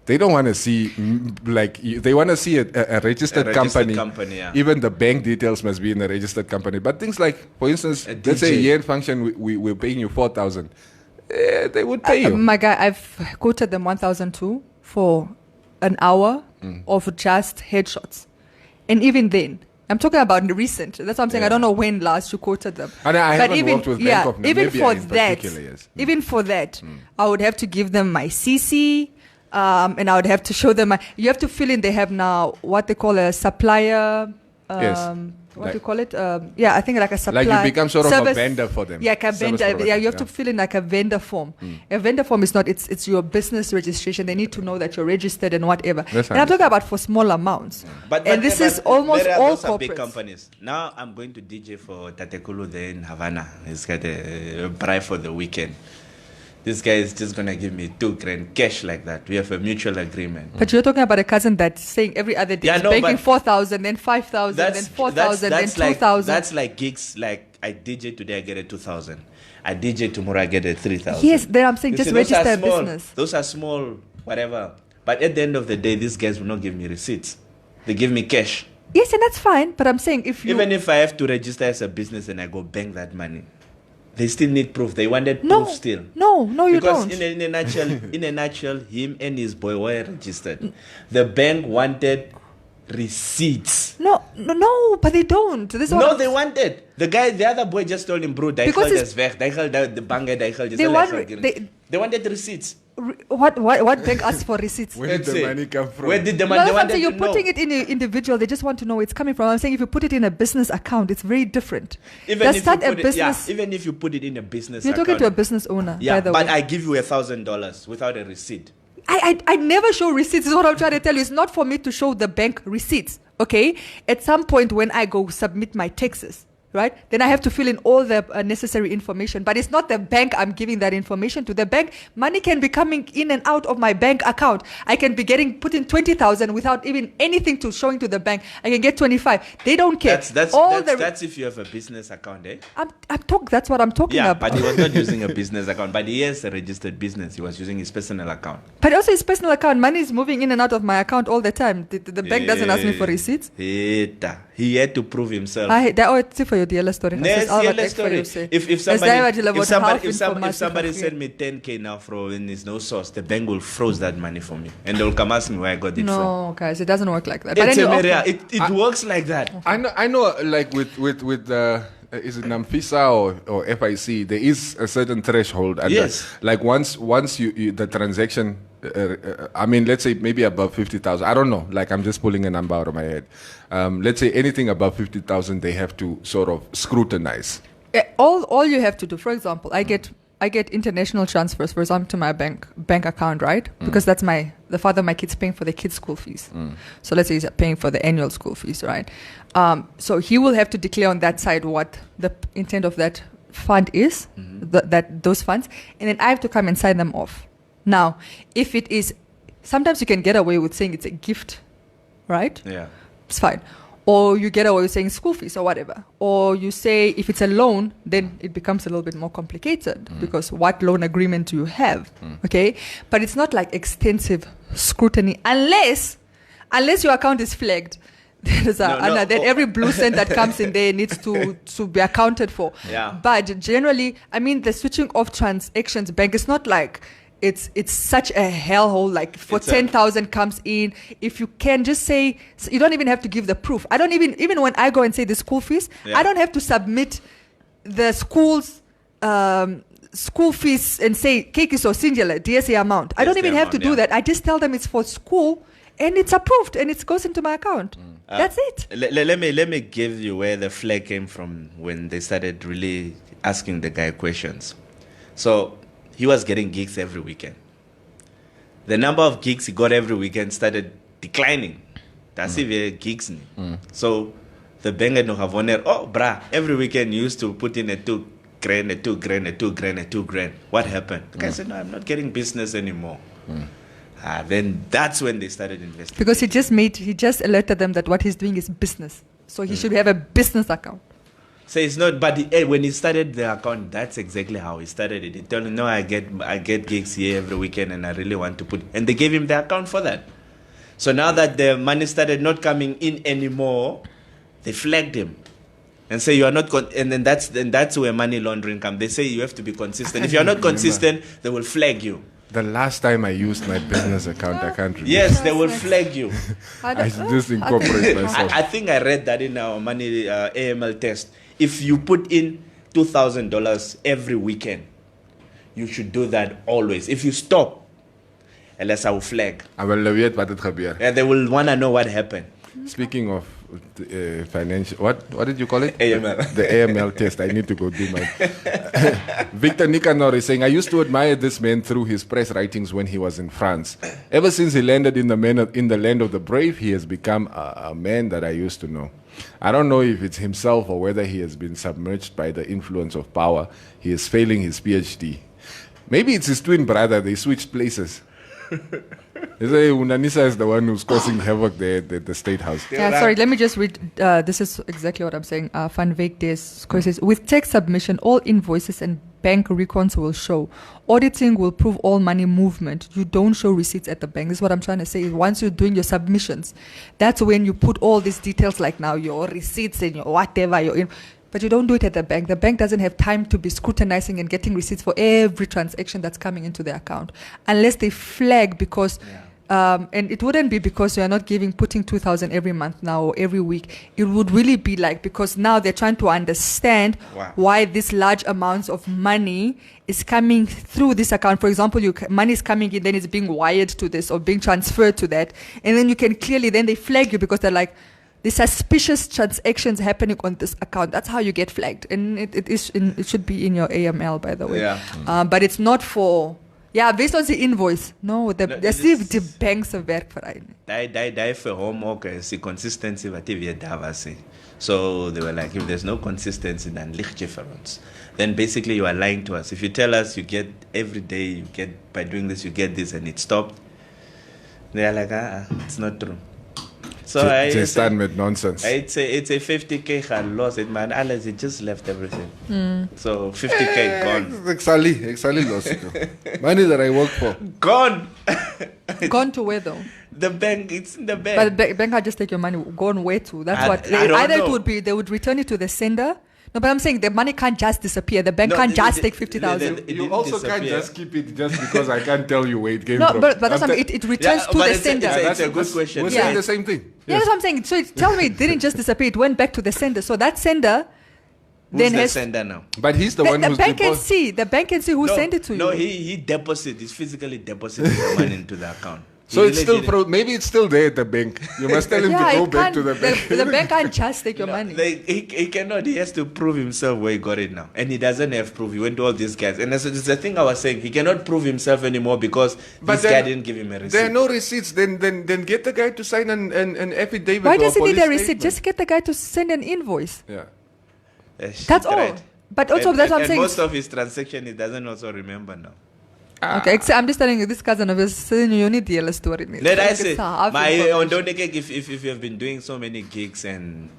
they don't want to see they want to see a registered company. Yeah. Even the bank details must be in a registered company. But things like, for instance, let's say yen function, we're paying you 4,000. They would pay you. my guy, I've quoted them 1,002 for an hour of just headshots, and even then, I'm talking about the recent. That's what I'm saying. I don't know when last you quoted them. And I haven't worked with Bank of Namibia even for in that, particular, yes. even for that, I would have to give them my CC, and I would have to show them. You have to fill in. They have now what they call a supplier. Yes. What Like- do you call it? Yeah, I think like a supplier. Like you become sort of a service- vendor for them. Yeah, like a Service vendor. provider, Yeah, you have to yeah. fill in like a vendor form. A vendor form is not. It's your business registration. They need to know that you're registered and whatever. That's and I'm talking about for small amounts. But this is almost there are all those are big corporates. companies. Now I'm going to DJ for Tatekulu there in Havana. He's got a bribe for the weekend. this guy is just gonna give me 2 grand cash like that. We have a mutual agreement. But you're talking about a cousin that's saying every other day, banking 4,000, then 5,000, then 4,000, then 2,000. That's like gigs. Like I DJ today, I get a 2,000. I DJ tomorrow, I get a 3,000. Yes, then I'm saying just register a business. Those are small, whatever. But at the end of the day, these guys will not give me receipts. They give me cash. Yes, and that's fine. But I'm saying even if I have to register as a business and I go bank that money, they still need proof. They wanted proof still. No, you don't. Because in a nutshell, him and his boy were registered. The bank wanted receipts. No, but they don't. They wanted. The other boy just told him, bro, they wanted receipts. What bank asked for receipts? Where did the money come from? Where did the money? I'm saying you're putting it in an individual. They just want to know where it's coming from. I'm saying if you put it in a business account, it's very different. Even if you put it in a business, you're talking to a business owner. Yeah, by the but way. I give you $1,000 without a receipt. I never show receipts. Is what I'm trying to tell you. It's not for me to show the bank receipts. Okay. At some point when I go submit my taxes, right? Then I have to fill in all the necessary information. But it's not the bank I'm giving that information to. The bank, money can be coming in and out of my bank account. I can be put in 20,000 without even anything to showing to the bank. I can get 25. They don't care. That's if you have a business account, eh? That's what I'm talking about. Yeah, but he was not using a business account. But he has a registered business. He was using his personal account. But also his personal account, money is moving in and out of my account all the time. The bank doesn't ask me for receipts. He had to prove himself. For your DLS story. If somebody send me 10K now and there's no source, the bank will froze that money for me. And they'll come ask me where I got it from. No, guys, it doesn't work like that. It works like that. I know like with is it Namfisa or FIC, there is a certain threshold. And yes. Like once you the transaction, I mean, let's say maybe above 50,000. I don't know. Like I'm just pulling a number out of my head. Let's say anything above 50,000, they have to sort of scrutinize. All you have to do, for example, I get international transfers, for example, to my bank account, right? Because that's the father of my kids paying for the kids' school fees. So let's say he's paying for the annual school fees, right? So he will have to declare on that side what the intent of that fund is, those funds, and then I have to come and sign them off. Now, if it is, sometimes you can get away with saying it's a gift, right? Yeah. It's fine. Or you get away with saying school fees or whatever. Or you say if it's a loan, then it becomes a little bit more complicated because what loan agreement do you have? Okay? But it's not like extensive scrutiny unless your account is flagged. Then every blue cent that comes in there needs to be accounted for. Yeah. But generally, I mean, the switching of transactions bank is not like it's such a hellhole. Like for 10,000 comes in, if you can just say, so you don't even have to give the proof. I don't even when I go and say the school fees, I don't have to submit the school's school fees and say Kekis or Singular DSA amount. I don't even have to do that. I just tell them it's for school and it's approved and it goes into my account. That's it. Let me give you where the flag came from when they started really asking the guy questions. So he was getting gigs every weekend. The number of gigs he got every weekend started declining. That's if gigs. So the bank had no have on every weekend you used to put in a 2 grand, a 2 grand, a 2 grand, a 2 grand. What happened? The guy said, no, I'm not getting business anymore. Then that's when they started investing. Because he just alerted them that what he's doing is business. So he should have a business account. So it's not, but when he started the account, that's exactly how he started it. He told him, no, I get gigs here every weekend and I really want to put, and they gave him the account for that. So now that the money started not coming in anymore, they flagged him and say you are not, and then that's where money laundering comes. They say you have to be consistent. If you are not consistent, they will flag you. The last time I used my business account, I can't remember. Yes, they will flag you. I should just incorporate myself. I think I read that in our money AML test. If you put in $2,000 every weekend, you should do that always. If you stop, unless I will flag. I will weet wat het gebeur. And they will want to know what happened. Speaking of financial, what did you call it? AML. The AML test. I need to go do mine. Victor Nicanor is saying, I used to admire this man through his press writings when he was in France. Ever since he landed in the land of the brave, he has become a man that I used to know. I don't know if it's himself or whether he has been submerged by the influence of power. He is failing his PhD. Maybe it's his twin brother. They switched places. They say Unanisa is the one who's causing havoc there at the State House. Yeah, sorry, let me just read. This is exactly what I'm saying. Van Wyk says, with tax submission, all invoices and bank records will show. Auditing will prove all money movement. You don't show receipts at the bank. This is what I'm trying to say. Once you're doing your submissions, that's when you put all these details, like now your receipts and your whatever. But you don't do it at the bank. The bank doesn't have time to be scrutinizing and getting receipts for every transaction that's coming into the account, unless they flag because, and it wouldn't be because you are not putting 2,000 every month now or every week. It would really be like, because now they're trying to understand why this large amounts of money is coming through this account. For example, money is coming in, then it's being wired to this or being transferred to that. And then you can clearly, then they flag you because they're like, the suspicious transactions happening on this account. That's how you get flagged, and it should be in your AML, by the way. Yeah. But it's not for based on the invoice. No, the banks of werk for die for homework is the consistency what we have. So they were like, if there's no consistency, then ligt difference. Then basically you are lying to us. If you tell us you get every day, you get by doing this, you get this, and it stopped. They are like, it's not true. So they stand with nonsense. It's a 50k and lost it, man. Alice, it just left everything. So 50k gone. Exactly lost it. Money that I work for. Gone. Gone to where though? The bank, it's in the bank. But the bank can't just take your money. Gone where to? That's what. Either it would be, they would return it to the sender. No, but I'm saying the money can't just disappear. The bank can't just take 50,000. You also can't just keep it just because I can't tell you where it came from. No, but that's something. It returns to the sender. It's a good question. We're saying the same thing. Yeah, that's what I'm saying. So tell me, it didn't just disappear. It went back to the sender. So that sender Who's the sender now? But he's the one who's the bank can see. The bank can see who sent it to you. No, he deposited. He's physically deposited the money into the account. So it's still maybe it's still there at the bank. You must tell him to go back to the bank. The bank can't just take your money. He cannot. He has to prove himself where he got it now, and he doesn't have proof. He went to all these guys, and that's the thing I was saying. He cannot prove himself anymore because this guy didn't give him a receipt. There are no receipts. Then get the guy to sign an affidavit. Why does he need a receipt? Just get the guy to send an invoice. Yeah, that's all. But also that's what I'm saying. Most of his transaction he doesn't also remember now. Okay, I'm just telling you, this cousin of his, you need the story. Let I say, if you have been doing so many gigs and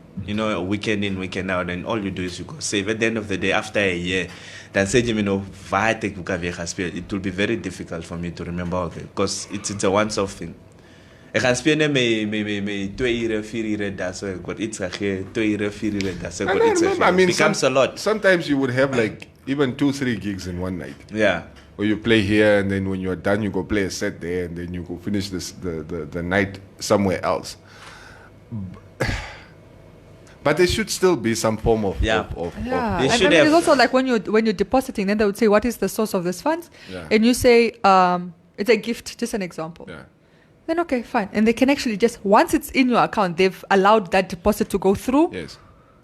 weekend in, weekend out, and all you do is you go save. At the end of the day, after a year, then say it will be very difficult for me to remember all that because it's a once-off thing. I can spend me 2 years, 4 years, that's why it's a 2 years, 4 years, that's why it becomes a lot. Sometimes you would have like even 2-3 gigs in one night. Yeah. Or you play here, and then when you're done, you go play a set there, and then you go finish the night somewhere else. But there should still be some form of it's also like when you're depositing, then they would say, what is the source of this funds? Yeah. And you say, it's a gift, just an example. Yeah. Then okay, fine. And they can actually just, once it's in your account, they've allowed that deposit to go through. Yes.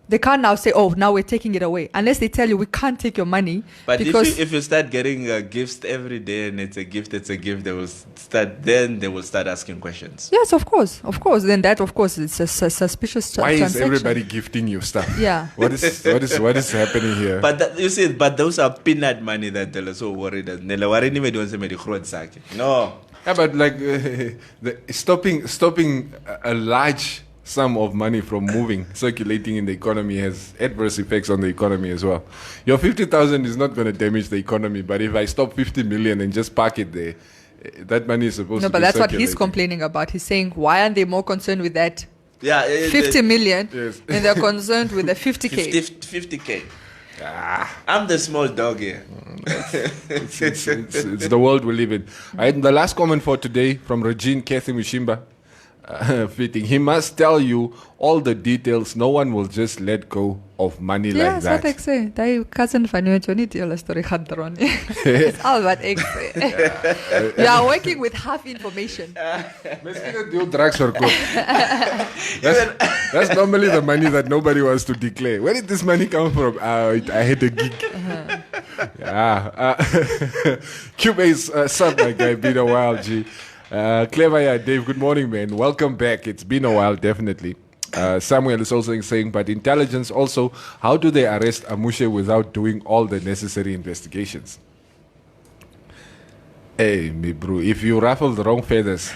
They can't now say, now we're taking it away. Unless they tell you, we can't take your money. But if you start getting gifts every day and it's a gift, they will start asking questions. Yes, of course. Then that, of course, it's a suspicious transaction. Why is everybody gifting you stuff? Yeah. What is happening here? But those are peanut money that they're so worried. No. Yeah, but like stopping a large sum of money from circulating in the economy has adverse effects on the economy as well. Your 50,000 is not going to damage the economy, but if I stop 50 million and just park it there, that money is supposed to be No, but that's circulating. what he's complaining about. He's saying, why aren't they more concerned with that 50 million yes. and they're concerned with the 50K? 50K. I'm the small dog here. It's the world we live in. And the last comment for today from Regine Kathy Mushimba. Fitting. He must tell you all the details. No one will just let go of money like that. Ja, that's what I say. That cousin van you don't tell a story. It's all what I say. You are working with half information. Drugs are good. That's normally the money that nobody wants to declare. Where did this money come from? I had a gig. Cubase, sub, my guy. Been a while, G. Clever, Dave, good morning, man. Welcome back. It's been a while, definitely. Samuel is also saying, but intelligence also, how do they arrest Amushe without doing all the necessary investigations? Hey, me bro, if you ruffle the wrong feathers,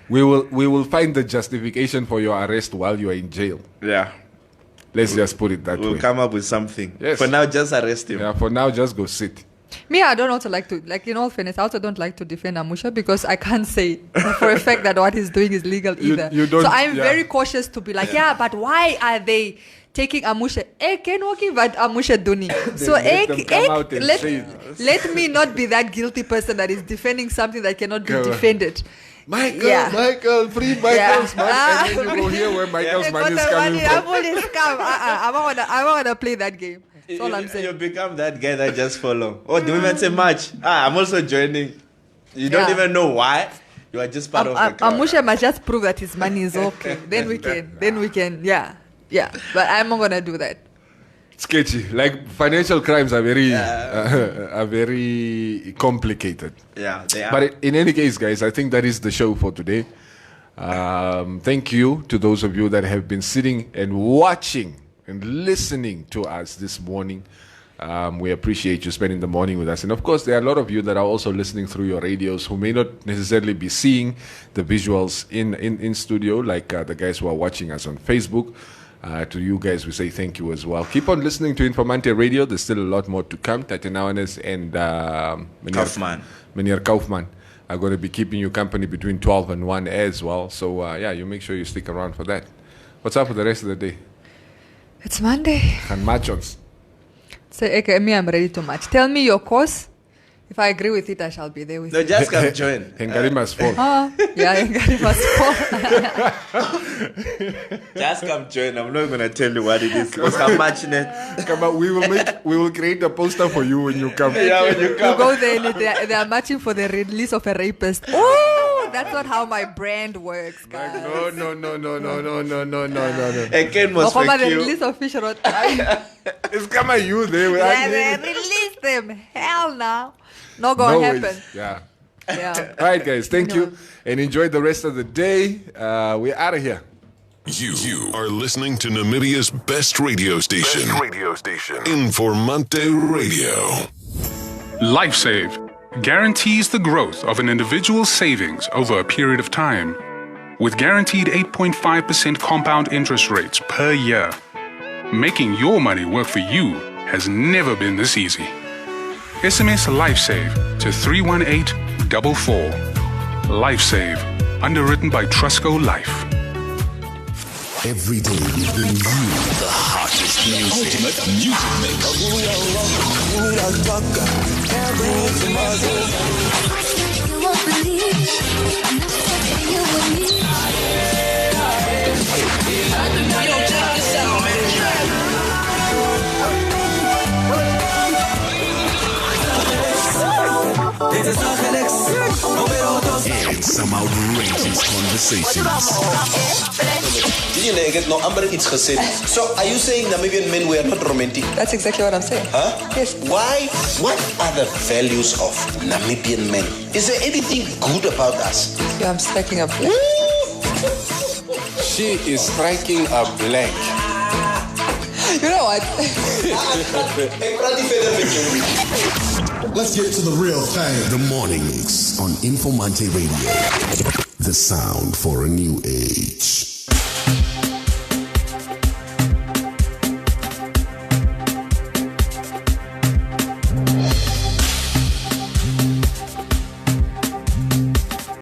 we will find the justification for your arrest while you are in jail. Yeah. Let's just put it that way. We'll come up with something. Yes. For now, just arrest him. Yeah, for now, just go sit. Me, I don't also like to, like, in all fairness, I also don't like to defend Amusha because I can't say for a fact that what he's doing is legal either. You don't, so I'm very cautious to be like, but why are they taking Amusha? But Amusha Duni. So let me not be that guilty person that is defending something that cannot be defended. Michael, free Michael's money. And then you go here where Michael's money is coming from. I want to play that game. That's all I'm saying. You become that guy that just follow. Oh, do women say much? I'm also joining. You don't even know why. You are just part of the crowd. Amusha must just prove that his money is okay. Then we can. Yeah. But I'm not gonna do that. Sketchy. Like financial crimes are very complicated. Yeah, they are. But in any case, guys, I think that is the show for today. Thank you to those of you that have been sitting and watching and listening to us this morning. We appreciate you spending the morning with us. And of course, there are a lot of you that are also listening through your radios who may not necessarily be seeing the visuals in studio, like the guys who are watching us on Facebook. To you guys, we say thank you as well. Keep on listening to Informanté Radio. There's still a lot more to come. Tatenawanes and Meneer Kaufman are going to be keeping you company between 12 and 1 as well. So, you make sure you stick around for that. What's up for the rest of the day? It's Monday. And machons. Say, okay, me, I'm ready to match. Tell me your course. If I agree with it, I shall be there with you. No, just come join. Hengari must fall. Hengari must fall. Just come join. I'm not going to tell you what it is. Come on, we will create a poster for you when you come. Yeah, when you come. You go there and they are matching for the release of a rapist. Oh, that's not how my brand works, guys. Like, no. And Ken must the release of fish rod. It's come at you there. They release them. Hell no. Not going to happen. Yeah. All right, guys. Thank you. And enjoy the rest of the day. We're out of here. You are listening to Namibia's best radio station. Informanté Radio. LifeSave guarantees the growth of an individual's savings over a period of time. With guaranteed 8.5% compound interest rates per year. Making your money work for you has never been this easy. SMS LifeSave to 31844. LifeSave, underwritten by Trusco Life. Every day we bring you the hottest music. Ultimate music mix. You won't believe I'm not taking you with me. Yo, check this out, man. And some outrageous conversations. Did you know, no, Amber it's gesê. So, are you saying Namibian men were not romantic? That's exactly what I'm saying. Huh? Yes. Why? What are the values of Namibian men? Is there anything good about us? Yeah, I'm striking a blank. She is striking a blank. You know what? Let's get to the real thing. The mornings on Informanté Radio. The sound for a new age.